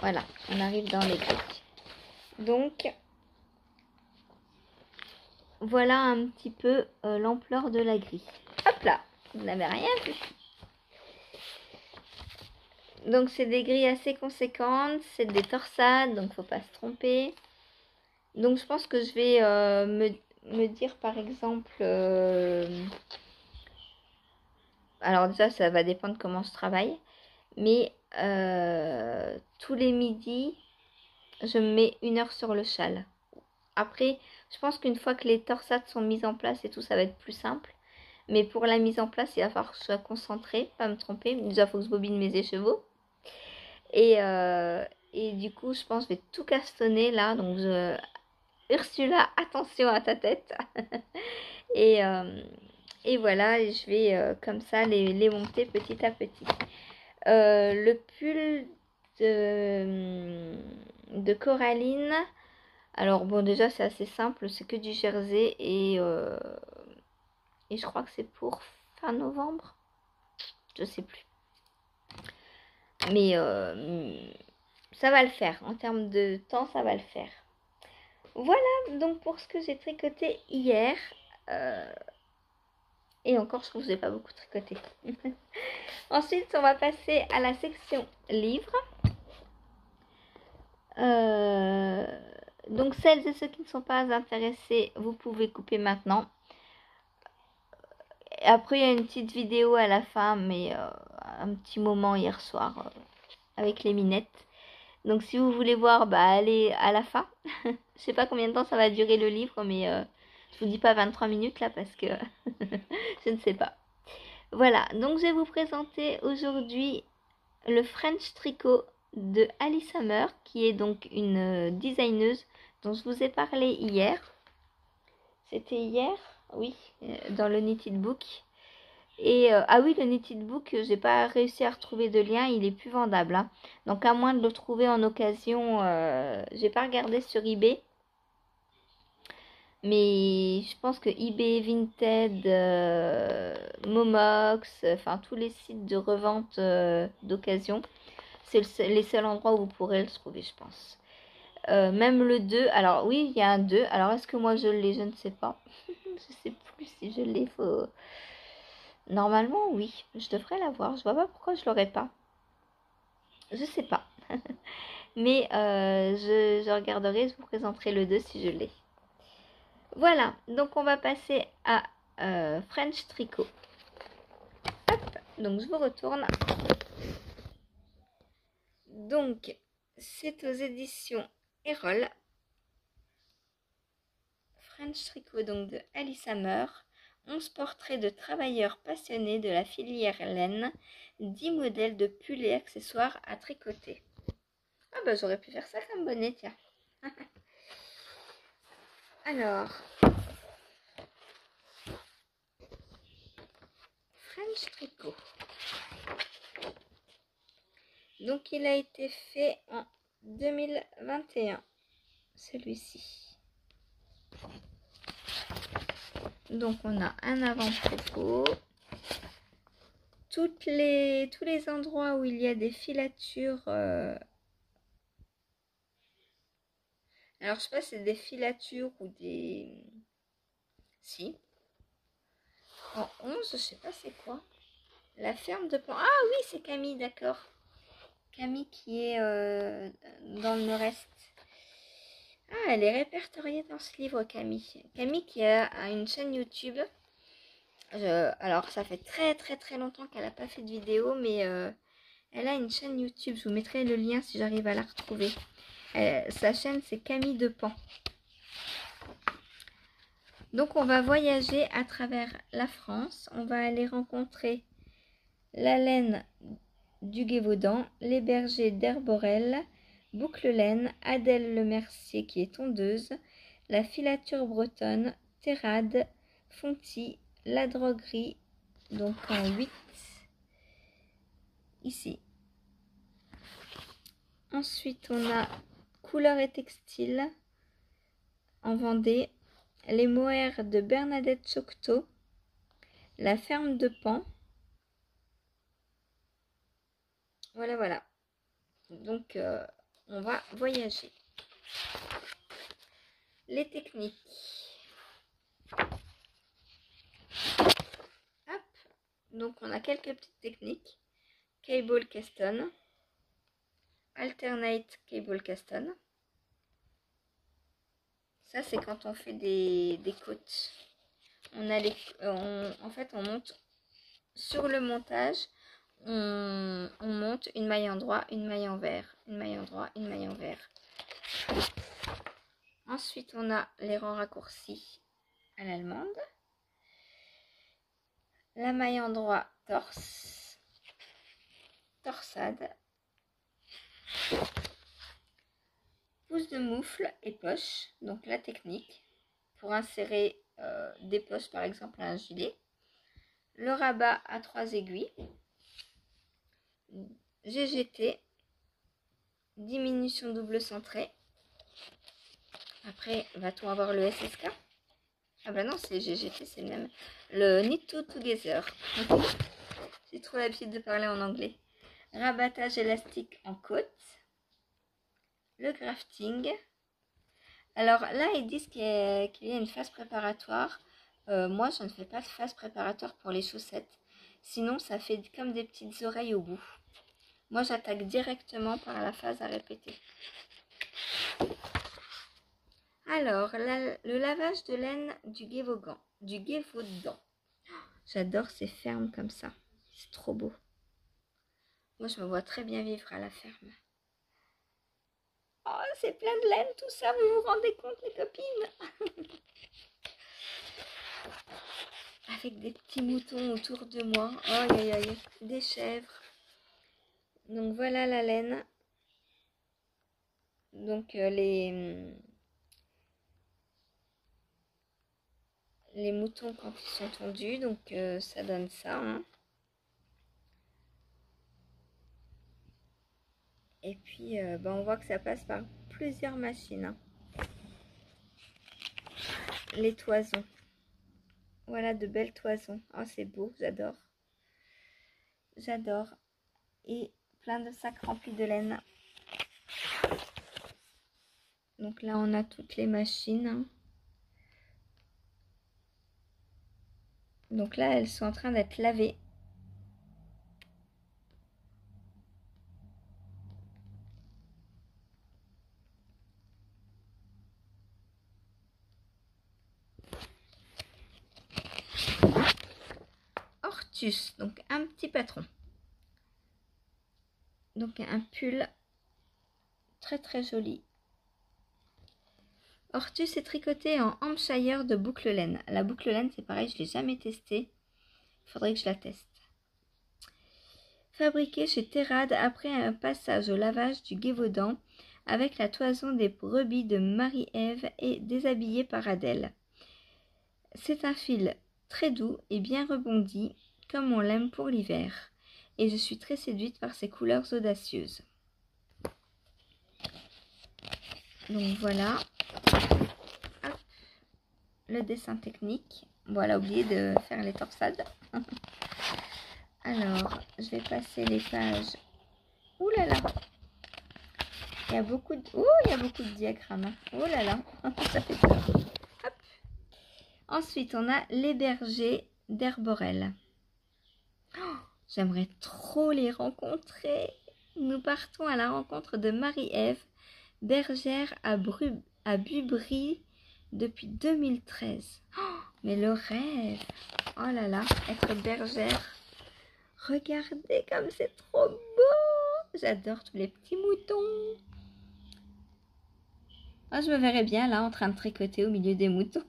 Voilà, on arrive dans les grilles. Donc, voilà un petit peu l'ampleur de la grille. Hop là, vous n'avez rien vu. Donc, c'est des grilles assez conséquentes. C'est des torsades, donc faut pas se tromper. Donc, je pense que je vais me dire, par exemple... alors déjà, ça va dépendre comment je travaille. Mais tous les midis, je me mets 1 heure sur le châle. Après, je pense qu'une fois que les torsades sont mises en place et tout, ça va être plus simple. Mais pour la mise en place, il va falloir que je sois concentrée, pas me tromper. Déjà, il faut que je bobine mes écheveaux. Et du coup, je pense que je vais tout castonner là. Donc, Ursula, attention à ta tête. et, voilà, je vais comme ça les monter petit à petit. Le pull de Coraline. Alors bon, déjà c'est assez simple, c'est que du jersey et je crois que c'est pour fin novembre. Je sais plus. Mais ça va le faire. En termes de temps, ça va le faire. Voilà donc pour ce que j'ai tricoté hier. Et encore, je trouve que j'ai pas beaucoup tricoté. Ensuite, on va passer à la section livres. Donc celles et ceux qui ne sont pas intéressés, vous pouvez couper maintenant. Après, il y a une petite vidéo à la fin, mais un petit moment hier soir avec les minettes. Donc si vous voulez voir, bah allez à la fin. Je sais pas combien de temps ça va durer le livre, mais je vous dis pas 23 minutes là parce que je ne sais pas. Voilà, donc je vais vous présenter aujourd'hui le French Tricot de Alice Hammer, qui est donc une designeuse dont je vous ai parlé hier. C'était hier, oui, dans le Knitted Book. Et ah oui, le Knitted Book, j'ai pas réussi à retrouver de lien, il est plus vendable. Hein. Donc à moins de le trouver en occasion, j'ai pas regardé sur eBay. Mais je pense que eBay, Vinted, Momox, enfin tous les sites de revente d'occasion, c'est les seuls endroits où vous pourrez le trouver, je pense. Même le 2, alors oui, il y a un 2. Alors est-ce que moi je l'ai? Je ne sais pas. Je sais plus si je l'ai. Normalement, oui. Je devrais l'avoir. Je vois pas pourquoi je l'aurais pas. Je sais pas. Mais je regarderai, je vous présenterai le 2 si je l'ai. Voilà, donc on va passer à French Tricot. Hop, donc je vous retourne. Donc, c'est aux éditions Erol. French Tricot donc de Alice Hammer. 11 portraits de travailleurs passionnés de la filière laine. 10 modèles de pulls et accessoires à tricoter. Ah bah j'aurais pu faire ça comme bonnet, tiens. Alors, French Tricot. Donc il a été fait en 2021, celui-ci. Donc on a un avant-propos. Tous les endroits où il y a des filatures. Alors je sais pas si c'est des filatures ou des. Si. En 11, je sais pas c'est quoi. La ferme de Pan. Ah oui, c'est Camille, d'accord. Camille qui est dans le nord-est. Ah, elle est répertoriée dans ce livre, Camille. Camille qui a une chaîne YouTube. Alors, ça fait très très très longtemps qu'elle n'a pas fait de vidéo, mais elle a une chaîne YouTube. Je vous mettrai le lien si j'arrive à la retrouver. Sa chaîne, c'est Camille de Pan. Donc, on va voyager à travers la France. On va aller rencontrer la laine du Gévaudan, Les Bergers d'Herborel, Boucle Laine, Adèle Le Mercier qui est tondeuse, La Filature Bretonne, Terrade, Fonty, La Droguerie, donc en 8 ici. Ensuite, on a Couleurs et Textiles en Vendée, Les Mohair de Bernadette Chocteau, La Ferme de Pan. Voilà. Donc, on va voyager. Les techniques. Hop. Donc, on a quelques petites techniques. Cable Caston. Alternate Cable Caston. Ça, c'est quand on fait des côtes. En fait, on monte sur le montage. On monte une maille en droit, une maille en vert, une maille en droit, une maille en vert. Ensuite, on a les rangs raccourcis à l'allemande. La maille en droit torse, torsade, pouce de moufle et poche, donc la technique pour insérer des poches par exemple à un gilet. Le rabat à 3 aiguilles, GGT, diminution double centrée. Après, va-t-on avoir le SSK? Ah bah non, c'est GGT, c'est le même. Le Knit to Together. J'ai trop l'habitude de parler en anglais. Rabattage élastique en côte. Le grafting. Alors là, ils disent qu'il y a une phase préparatoire. Moi, je ne fais pas de phase préparatoire pour les chaussettes. Sinon, ça fait comme des petites oreilles au bout. Moi, j'attaque directement par la phase à répéter. Alors, le lavage de laine du Gévaudan. J'adore ces fermes comme ça. C'est trop beau. Moi, je me vois très bien vivre à la ferme. Oh, c'est plein de laine tout ça, vous vous rendez compte les copines? Avec des petits moutons autour de moi. Oh, aïe, aïe, des chèvres. Donc voilà la laine. Donc les moutons quand ils sont tondus, donc ça donne ça. Hein. Et puis on voit que ça passe par plusieurs machines. Hein. Les toisons. Voilà de belles toisons. Oh, c'est beau, j'adore. J'adore. Et plein de sacs remplis de laine. Donc là, on a toutes les machines. Hein. Donc là, elles sont en train d'être lavées. Ortus, donc un petit patron. Donc un pull très très joli. Ortus est tricoté en Hampshire de boucle laine. La boucle laine, c'est pareil, je ne l'ai jamais testé. Il faudrait que je la teste. Fabriqué chez Terrade après un passage au lavage du Gévaudan avec la toison des brebis de Marie-Ève et déshabillé par Adèle. C'est un fil très doux et bien rebondi, comme on l'aime pour l'hiver. Et je suis très séduite par ses couleurs audacieuses. Donc voilà. Hop. Le dessin technique. Voilà, oublié de faire les torsades. Alors, je vais passer les pages. Ouh là là. Il y a beaucoup de diagrammes. Oh là là, ça fait peur. Hop. Ensuite, on a les bergers d'Herborel. Oh, j'aimerais trop les rencontrer. Nous partons à la rencontre de Marie-Ève, bergère à Bubry depuis 2013. Oh, mais le rêve. Oh là là, être bergère. Regardez comme c'est trop beau. J'adore tous les petits moutons. Oh, je me verrais bien là en train de tricoter au milieu des moutons.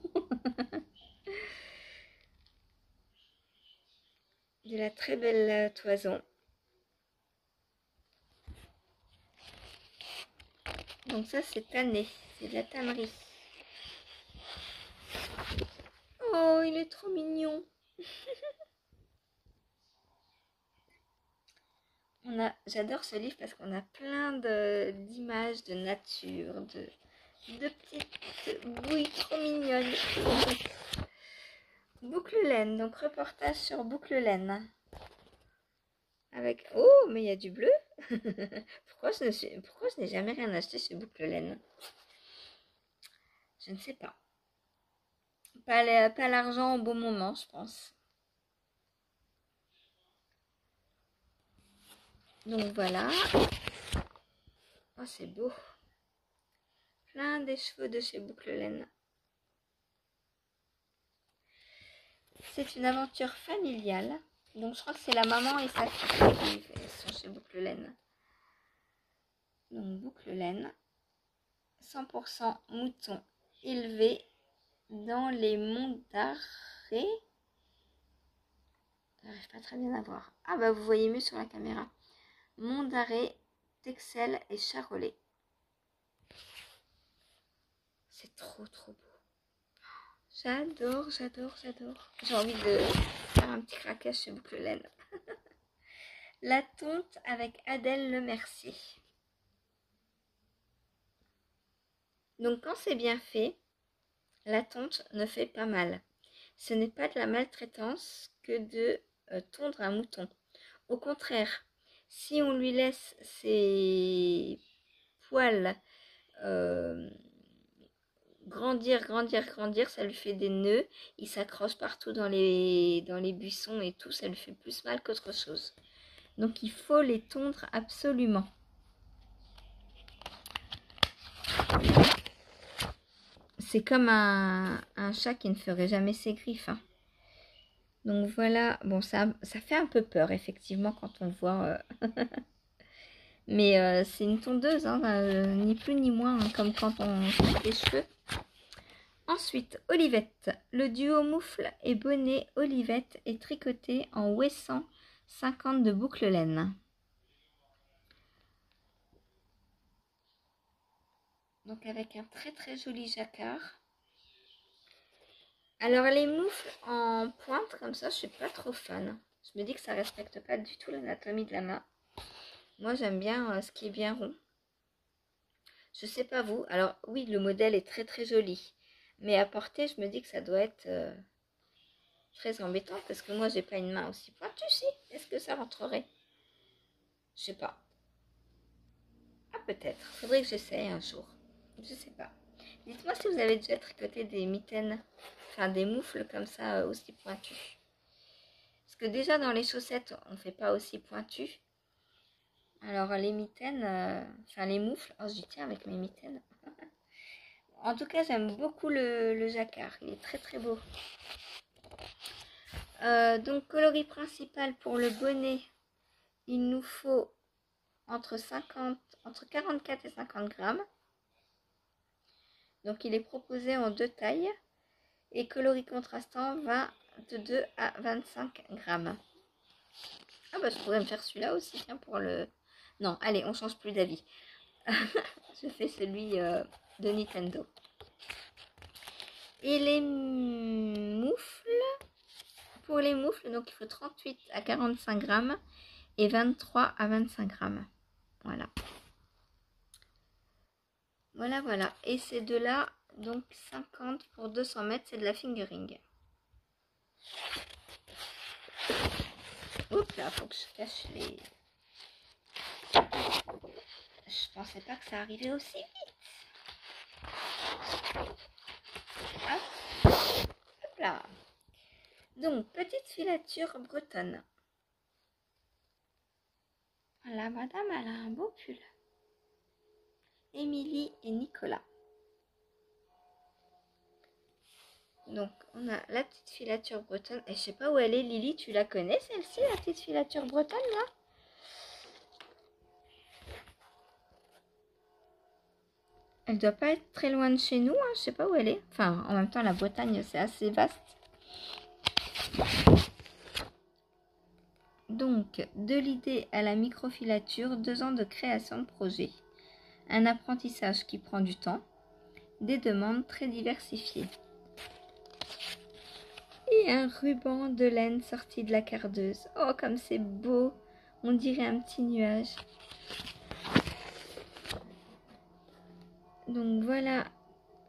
De la très belle toison. Donc ça c'est tanné, c'est de la tannerie. Oh, il est trop mignon. J'adore ce livre parce qu'on a plein d'images de nature, de petites bouilles trop mignonnes. Boucle laine, donc reportage sur boucle laine. Avec... Oh, mais il y a du bleu. Pourquoi je n'ai jamais rien acheté chez boucle laine? Je ne sais pas. Pas l'argent au bon moment, je pense. Donc voilà. Oh, c'est beau. Plein des cheveux de chez boucle laine. C'est une aventure familiale. Donc je crois que c'est la maman et sa fille qui sont chez boucle laine. Donc boucle laine. 100% mouton élevé dans les monts d'Arrée. J'arrive pas très bien à voir. Ah bah vous voyez mieux sur la caméra. Mont d'Arrée, Texel et Charolais. C'est trop trop beau. J'adore, j'adore, j'adore. J'ai envie de faire un petit craquage chez boucle laine. La tonte avec Adèle Lemercier. Donc quand c'est bien fait, la tonte ne fait pas mal. Ce n'est pas de la maltraitance que de tondre un mouton. Au contraire, si on lui laisse ses poils grandir, ça lui fait des nœuds, il s'accroche partout dans les buissons et tout, ça lui fait plus mal qu'autre chose. Donc il faut les tondre absolument. C'est comme un chat qui ne ferait jamais ses griffes. Hein. Donc voilà, bon ça fait un peu peur effectivement quand on voit. Mais c'est une tondeuse, hein, ni plus ni moins, hein, comme quand on coupe les cheveux. Ensuite, Olivette. Le duo moufle et bonnet Olivette est tricoté en ouessant 50 de boucle laine. Donc avec un très très joli jacquard. Alors les moufles en pointe comme ça, je suis pas trop fan. Je me dis que ça respecte pas du tout l'anatomie de la main. Moi j'aime bien ce qui est bien rond. Je sais pas vous. Alors oui, le modèle est très très joli. Mais à porter, je me dis que ça doit être très embêtant parce que moi j'ai pas une main aussi pointue. Si, est-ce que ça rentrerait? Je sais pas. Ah peut-être. Faudrait que j'essaye un jour. Je sais pas. Dites-moi si vous avez déjà tricoté des mitaines, enfin des moufles comme ça aussi pointues. Parce que déjà dans les chaussettes, on fait pas aussi pointu. Alors les mitaines, enfin les moufles, oh j'y tiens avec mes mitaines. En tout cas, j'aime beaucoup le jacquard, il est très très beau. Donc coloris principal pour le bonnet, il nous faut entre 44 et 50 grammes. Donc il est proposé en deux tailles. Et coloris contrastant 22 à 25 grammes. Ah bah je pourrais me faire celui-là aussi, tiens, pour le... Non, allez, on change plus d'avis. Je fais celui de Nintendo. Et les moufles, pour les moufles, donc il faut 38 à 45 grammes et 23 à 25 grammes. Voilà. Voilà. Et ces deux-là, donc 50 pour 200 mètres, c'est de la fingering. Oups là, faut que je cache les... Je pensais pas que ça arrivait aussi vite. Hop, hop là. Donc, petite filature bretonne. Voilà, madame, elle a un beau pull. Émilie et Nicolas. Donc, on a la petite filature bretonne. Et je sais pas où elle est, Lily, tu la connais celle-ci, la petite filature bretonne, là? Elle doit pas être très loin de chez nous, hein. Je sais pas où elle est. Enfin, en même temps, la Bretagne, c'est assez vaste. Donc, de l'idée à la microfilature, 2 ans de création de projet. Un apprentissage qui prend du temps. Des demandes très diversifiées. Et un ruban de laine sorti de la cardeuse. Oh, comme c'est beau! On dirait un petit nuage. Donc voilà,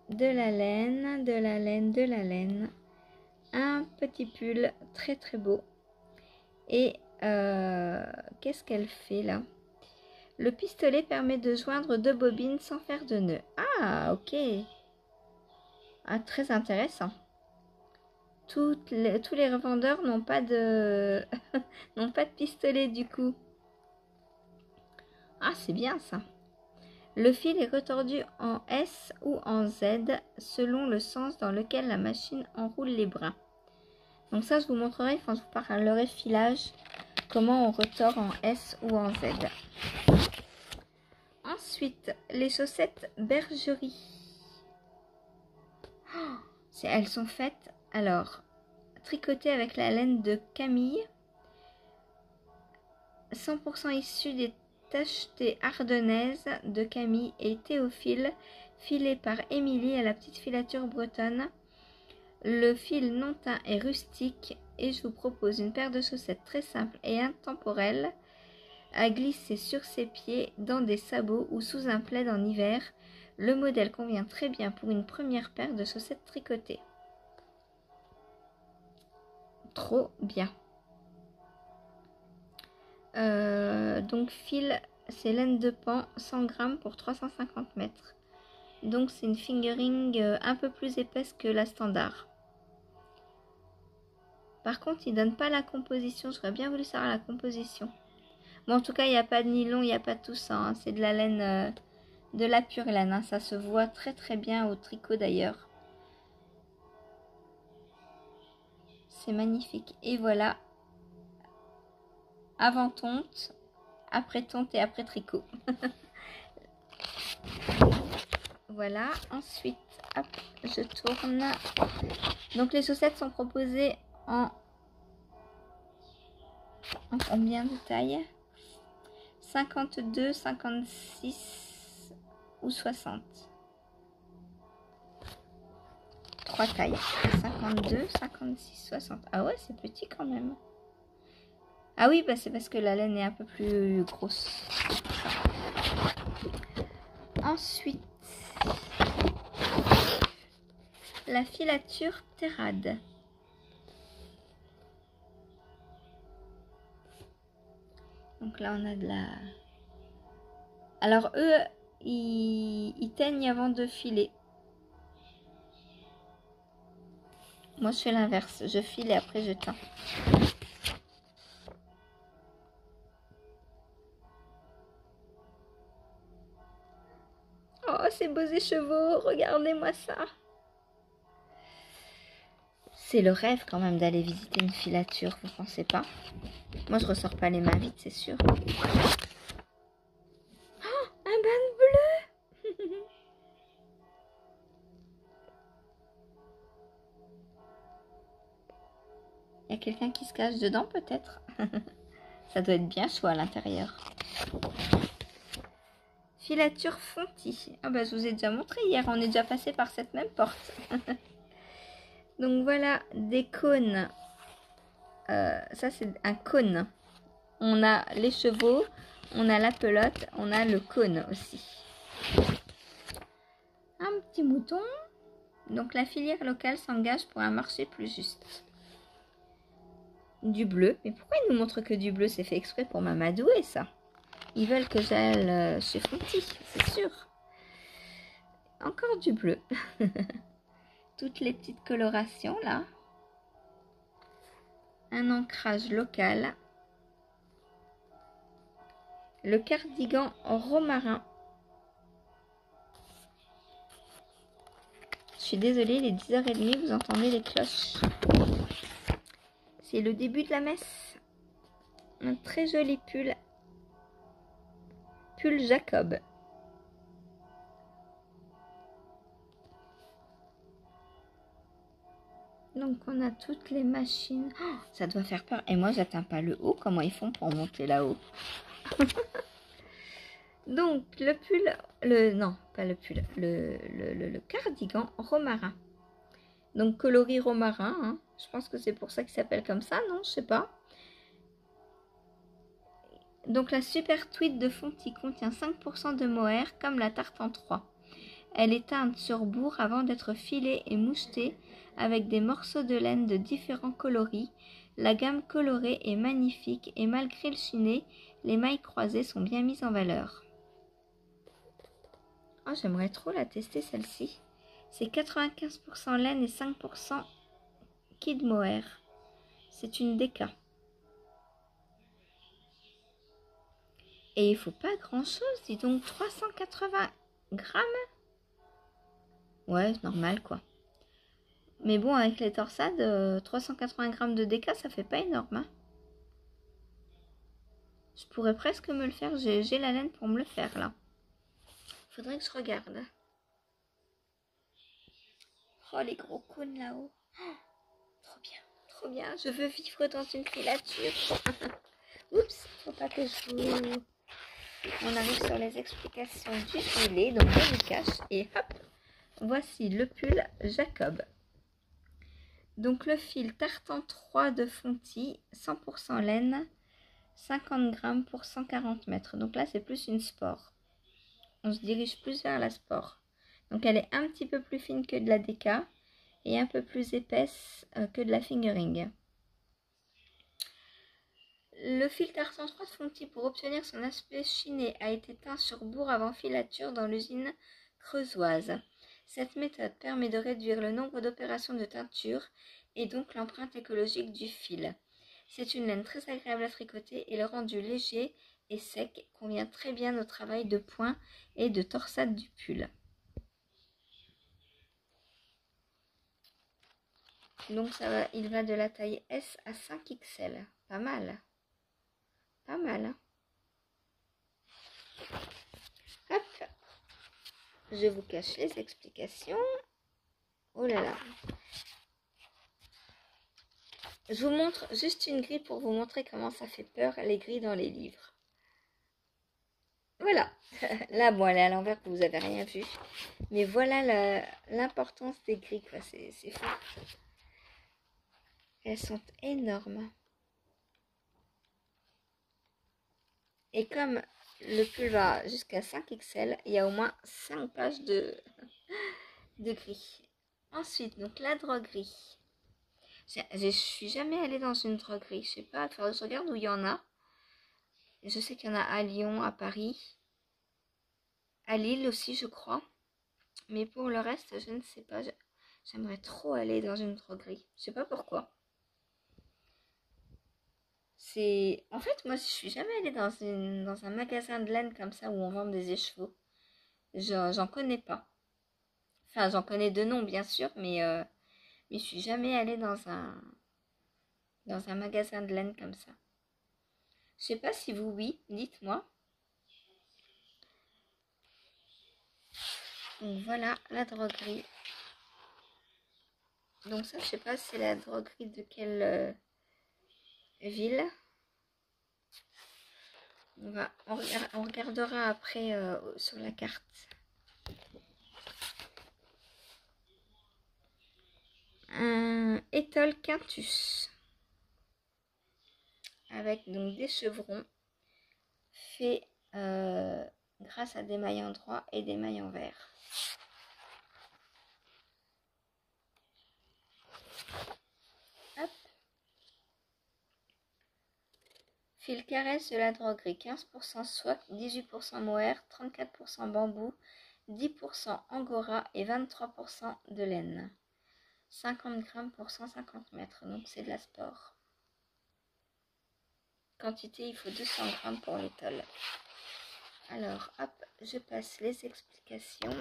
de la laine, de la laine, de la laine. Un petit pull très très beau. Et qu'est-ce qu'elle fait là? Le pistolet permet de joindre 2 bobines sans faire de nœud. Ah, ok. Ah, très intéressant. Tous les revendeurs n'ont pas de n'ont pas de pistolet du coup. Ah, c'est bien ça. Le fil est retordu en S ou en Z selon le sens dans lequel la machine enroule les brins. Donc ça, je vous montrerai quand je vous parlerai filage, comment on retord en S ou en Z. Ensuite, les chaussettes bergerie. Oh, elles sont faites, alors, tricotées avec la laine de Camille, 100% issue des tachetées ardennaises de Camille et Théophile, filées par Émilie à la petite filature bretonne. Le fil non teint est rustique et je vous propose une paire de chaussettes très simple et intemporelle à glisser sur ses pieds dans des sabots ou sous un plaid en hiver. Le modèle convient très bien pour une première paire de chaussettes tricotées. Trop bien. Donc fil, c'est laine de pan, 100 grammes pour 350 mètres. Donc c'est une fingering un peu plus épaisse que la standard. Par contre, il donne pas la composition. J'aurais bien voulu savoir la composition. Bon, en tout cas, il n'y a pas de nylon, il n'y a pas de tout ça. Hein. C'est de la laine, de la pure laine. Hein. Ça se voit très très bien au tricot d'ailleurs. C'est magnifique. Et voilà. Avant tonte, après tonte et après tricot. Voilà. Ensuite, hop, je tourne. Donc les chaussettes sont proposées en combien de tailles? 52, 56 ou 60. 3 tailles. 52, 56, 60. Ah ouais, c'est petit quand même. Ah oui, bah c'est parce que la laine est un peu plus grosse. Ensuite, la filature Terrade. Donc là, on a de la... Alors eux, ils teignent avant de filer. Moi, je fais l'inverse. Je file et après, je teins. Oh, ces beaux écheveaux. Regardez-moi ça. C'est le rêve quand même d'aller visiter une filature, vous pensez pas? Moi, je ressors pas les mains vides, c'est sûr. Oh, un bain de bleu. Il y a quelqu'un qui se cache dedans, peut-être. Ça doit être bien chaud à l'intérieur. Filature Fonty. Ah bah, je vous ai déjà montré hier. On est déjà passé par cette même porte. Donc voilà, des cônes. Ça, c'est un cône. On a les chevaux, on a la pelote, on a le cône aussi. Un petit mouton. Donc la filière locale s'engage pour un marché plus juste. Du bleu. Mais pourquoi ils nous montrent que du bleu? C'est fait exprès pour m'amadouer, ça. Ils veulent que j'aille chez Fonty, c'est sûr. Encore du bleu. Toutes les petites colorations, là. Un ancrage local. Le cardigan romarin. Je suis désolée, il est 10h30, vous entendez les cloches. C'est le début de la messe. Un très joli pull. Pull Jacob. Donc on a toutes les machines. Oh, ça doit faire peur. Et moi, j'atteins pas le haut. Comment ils font pour monter là-haut? Donc, non, pas le pull, le cardigan romarin. Donc, coloris romarin, hein. Je pense que c'est pour ça qu'il s'appelle comme ça, non? Je sais pas. Donc, la super tweed de Fonty contient 5% de mohair, comme la tarte en 3. Elle est teinte sur bourre avant d'être filée et mouchetée avec des morceaux de laine de différents coloris. La gamme colorée est magnifique et malgré le chiné, les mailles croisées sont bien mises en valeur. Oh, j'aimerais trop la tester celle-ci. C'est 95% laine et 5% kid mohair. C'est une déca. Et il faut pas grand-chose, dis donc 380 grammes. Ouais, normal quoi. Mais bon, avec les torsades, 380 grammes de déca, ça fait pas énorme. Hein. Je pourrais presque me le faire. J'ai la laine pour me le faire là. Faudrait que je regarde. Oh, les gros cônes là-haut. Oh, trop bien, trop bien. Je veux vivre dans une filature. Oups, faut pas que je vous... On arrive sur les explications du filet. Donc, je vous cache. Et hop, voici le pull Jacob. Donc, le fil tartan 3 de Fonty, 100% laine. 50 grammes pour 140 mètres. Donc là, c'est plus une sport. On se dirige plus vers la sport. Donc elle est un petit peu plus fine que de la DK et un peu plus épaisse que de la fingering. Le fil tartan 3 de Fonty pour obtenir son aspect chiné a été teint sur bourre avant filature dans l'usine creusoise. Cette méthode permet de réduire le nombre d'opérations de teinture et donc l'empreinte écologique du fil. C'est une laine très agréable à tricoter et le rendu léger et sec convient très bien au travail de point et de torsade du pull. Donc il va de la taille S à 5XL. Pas mal. Pas mal. Hein. Hop. Je vous cache les explications. Oh là là. Je vous montre juste une grille pour vous montrer comment ça fait peur, les grilles dans les livres. Voilà. Là, bon, elle est à l'envers, vous n'avez rien vu. Mais voilà l'importance des grilles, quoi. C'est fou. Elles sont énormes. Et comme le pull va jusqu'à 5XL, il y a au moins 5 pages de gris. Ensuite, donc la droguerie. Je suis jamais allée dans une droguerie. Je sais pas, je regarde où il y en a. Je sais qu'il y en a à Lyon, à Paris, à Lille aussi, je crois. Mais pour le reste, je ne sais pas. J'aimerais trop aller dans une droguerie. Je sais pas pourquoi. En fait, moi, je suis jamais allée dans un magasin de laine comme ça où on vend des écheveaux. J'en connais pas. Enfin, j'en connais de nom, bien sûr, mais je suis jamais allée dans un magasin de laine comme ça. Je sais pas si vous, oui, dites-moi. Donc voilà la droguerie. Donc ça, je sais pas, c'est la droguerie de quelle ville. On regardera après sur la carte. Un étole quintus avec donc des chevrons faits grâce à des mailles en droit et des mailles en vert. Hop. Fil caresse de la droguerie, 15% soie, 18% mohair, 34% bambou, 10% angora et 23% de laine. 50 grammes pour 150 mètres, donc c'est de la sport. Quantité, il faut 200 grammes pour l'étole. Alors, hop, je passe les explications.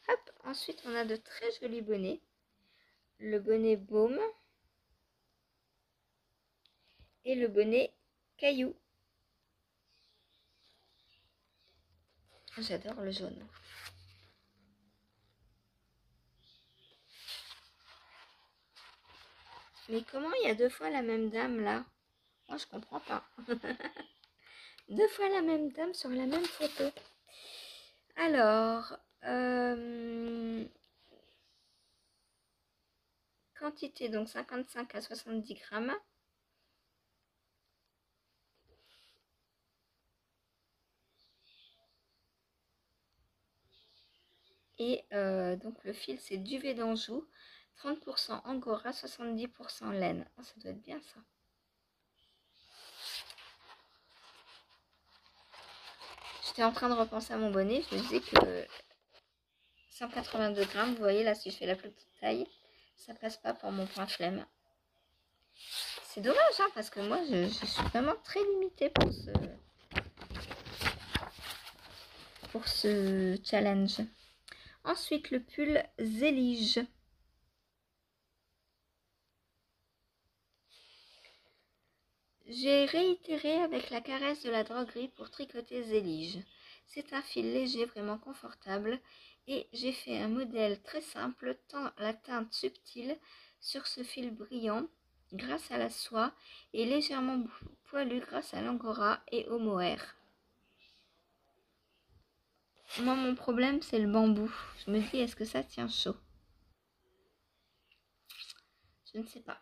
Hop, ensuite on a de très jolis bonnets. Le bonnet baume et le bonnet caillou. J'adore le jaune. Mais comment il y a deux fois la même dame là? Moi je comprends pas. 2 fois la même dame sur la même photo. Alors, quantité, donc 55 à 70 grammes. Et donc le fil, c'est duvet d'Anjou, 30% angora, 70% laine. Oh, ça doit être bien ça. J'étais en train de repenser à mon bonnet, je me disais que 182 grammes, vous voyez là, si je fais la plus petite taille, ça passe pas pour mon point flemme. C'est dommage, hein, parce que moi, je suis vraiment très limitée pour ce challenge. Ensuite, le pull Zélige. J'ai réitéré avec la caresse de la droguerie pour tricoter Zélige. C'est un fil léger, vraiment confortable, et j'ai fait un modèle très simple, tant la teinte subtile sur ce fil brillant grâce à la soie et légèrement poilu grâce à l'angora et au mohair. Moi, mon problème, c'est le bambou. Je me dis, est-ce que ça tient chaud? Je ne sais pas.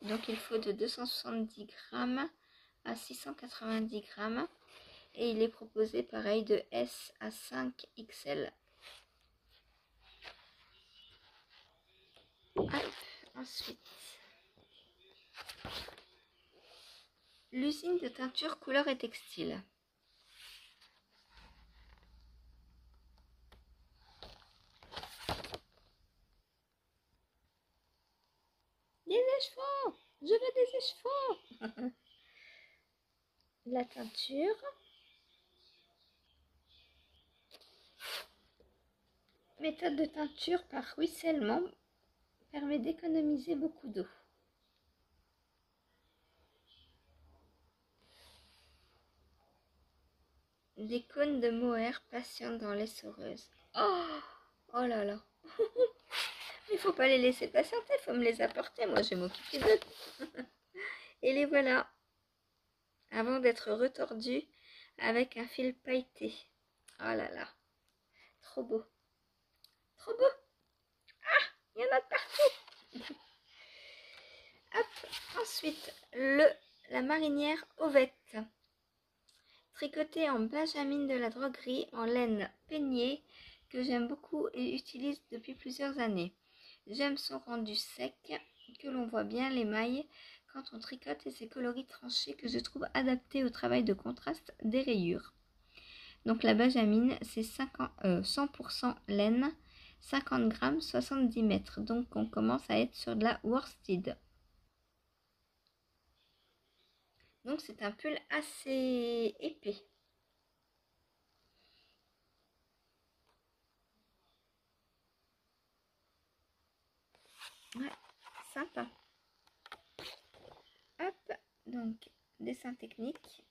Donc, il faut de 270 grammes à 690 grammes. Et il est proposé pareil de S à 5XL. Hop, ensuite, l'usine de teinture couleur et textile. Des écheveaux! Je veux des écheveaux! La teinture. Méthode de teinture par ruissellement permet d'économiser beaucoup d'eau. Des cônes de mohair patientent dans l'essoreuse. Oh, oh là là! Il faut pas les laisser patienter, il faut me les apporter. Moi, je vais m'occuper d'eux. Et les voilà. Avant d'être retordus avec un fil pailleté. Oh là là, trop beau. Trop beau. Ah, il y en a de partout. Hop, ensuite, la marinière Ovette. Tricotée en benjamine de la droguerie en laine peignée que j'aime beaucoup et utilise depuis plusieurs années. J'aime son rendu sec, que l'on voit bien les mailles quand on tricote et ses coloris tranchés que je trouve adaptés au travail de contraste des rayures. Donc la benjamine, c'est 100% laine, 50 grammes, 70 mètres. Donc on commence à être sur de la worsted. Donc c'est un pull assez épais. Ouais, sympa. Hop, donc dessin technique.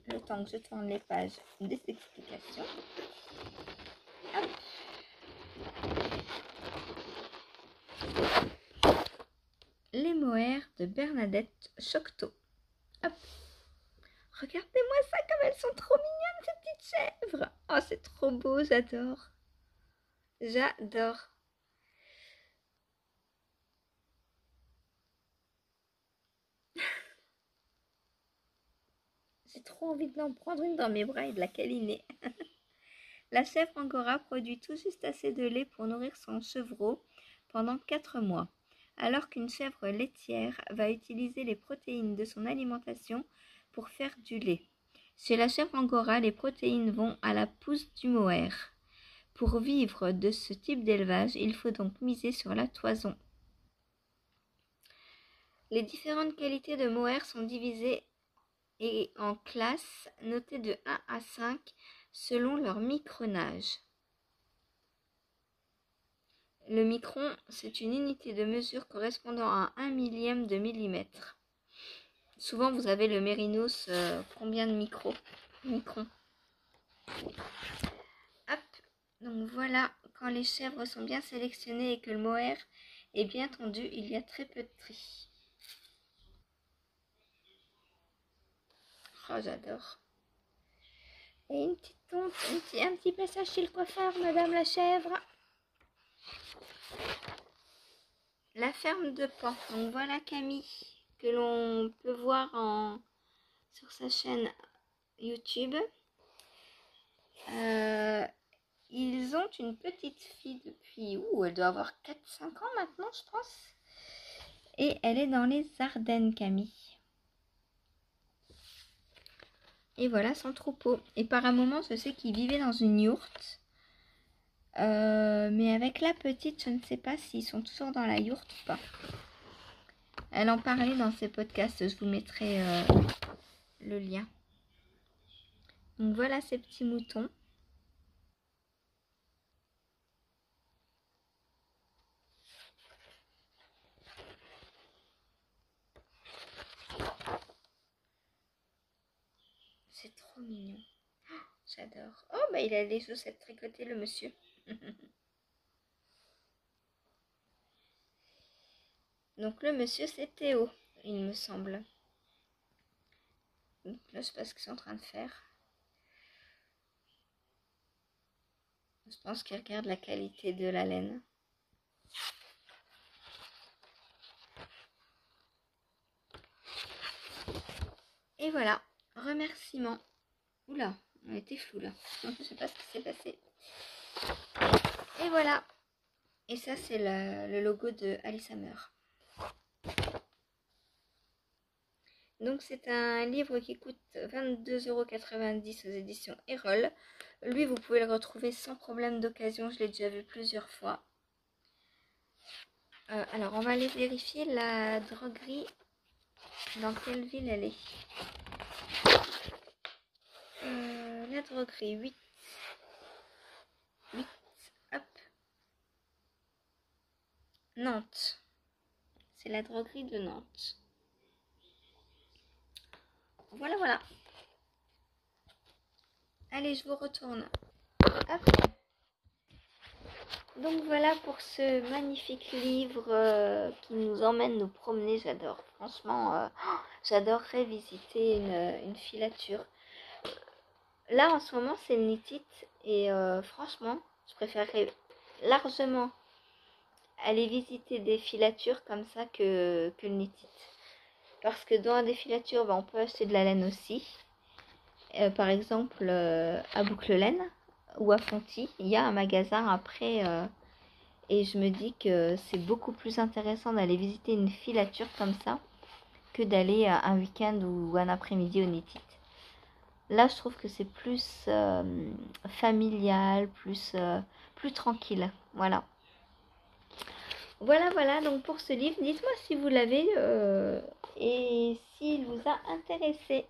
Le temps que je tourne les pages des explications. Hop. Les mohair de Bernadette Chocteau. Hop. Regardez-moi ça, comme elles sont trop mignonnes, ces petites chèvres. Oh, c'est trop beau, j'adore. J'adore. J'ai trop envie d'en prendre une dans mes bras et de la câliner. La chèvre angora produit tout juste assez de lait pour nourrir son chevreau pendant 4 mois, alors qu'une chèvre laitière va utiliser les protéines de son alimentation pour faire du lait. Chez la chèvre angora, les protéines vont à la pousse du mohair. Pour vivre de ce type d'élevage, il faut donc miser sur la toison. Les différentes qualités de mohair sont divisées et en classes notées de 1 à 5 selon leur micronage. Le micron, c'est une unité de mesure correspondant à 1 millième de millimètre. Souvent, vous avez le mérinos, combien de microns? Hop, donc voilà, quand les chèvres sont bien sélectionnées et que le mohair est bien tendu, il y a très peu de tri. Oh, j'adore. Et une petite tonte, un petit passage chez le coiffeur, Madame la chèvre. La ferme de Pan. Donc voilà Camille, que l'on peut voir sur sa chaîne YouTube. Ils ont une petite fille depuis, elle doit avoir 4-5 ans maintenant, je pense. Et elle est dans les Ardennes, Camille. Et voilà son troupeau. Et par un moment, je sais qu'ils vivaient dans une yourte. Mais avec la petite, je ne sais pas s'ils sont toujours dans la yourte ou pas. Elle en parlait dans ses podcasts, je vous mettrai le lien. Donc voilà ces petits moutons. C'est trop mignon. Oh, j'adore. Oh, bah il a les chaussettes tricotées, le monsieur. Donc le monsieur, c'est Théo, il me semble. Donc là, je sais pas ce qu'ils sont en train de faire. Je pense qu'ils regardent la qualité de la laine. Et voilà, remerciement. Oula, on a été flou là. Je sais pas ce qui s'est passé. Et voilà. Et ça, c'est le logo de Alice Hammer. Donc c'est un livre qui coûte 22,90 € aux éditions Erol. Lui, vous pouvez le retrouver sans problème d'occasion. Je l'ai déjà vu plusieurs fois. Alors, on va aller vérifier la droguerie. Dans quelle ville elle est? La droguerie 8. Hop. Nantes. C'est la droguerie de Nantes. Voilà. Allez, je vous retourne. Hop. Donc voilà pour ce magnifique livre qui nous emmène nous promener. J'adore. Franchement, j'adorerais visiter une filature. Là, en ce moment, c'est le Knit-It. Et franchement, je préférerais largement aller visiter des filatures comme ça que le Knit-It. Parce que dans des filatures, on peut acheter de la laine aussi. Par exemple, à Boucle-Laine ou à Fonty, il y a un magasin après. Et je me dis que c'est beaucoup plus intéressant d'aller visiter une filature comme ça que d'aller un week-end ou un après-midi au Knit-It. Là, je trouve que c'est plus familial, plus tranquille. Voilà. Voilà, donc pour ce livre, dites-moi si vous l'avez et s'il vous a intéressé.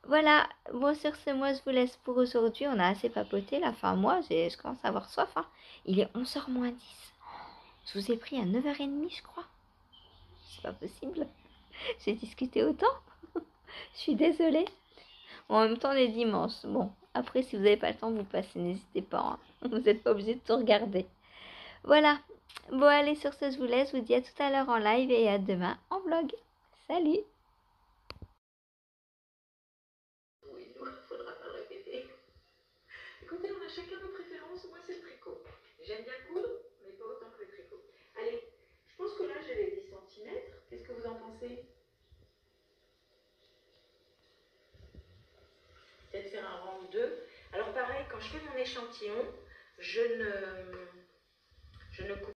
Voilà, bon sur ce, moi je vous laisse pour aujourd'hui. On a assez papoté là, enfin moi je commence à avoir soif. Hein. Il est 11h moins 10. Je vous ai pris à 9h30 je crois. C'est pas possible. J'ai discuté autant. Je suis désolée. Bon, en même temps les dimanches. Bon, après si vous n'avez pas le temps, vous passez, n'hésitez pas. Hein. Vous n'êtes pas obligé de tout regarder. Voilà. Bon allez, sur ce je vous laisse. Je vous dis à tout à l'heure en live et à demain en vlog. Salut. Écoutez, on a chacun nos préférences. Moi, c'est le tricot. J'aime bien coudre, mais pas autant que le tricot. Allez, je pense que là, j'ai les 10 centimètres. Qu'est-ce que vous en pensez? Peut-être faire un rang 2. Alors, pareil, quand je fais mon échantillon, je ne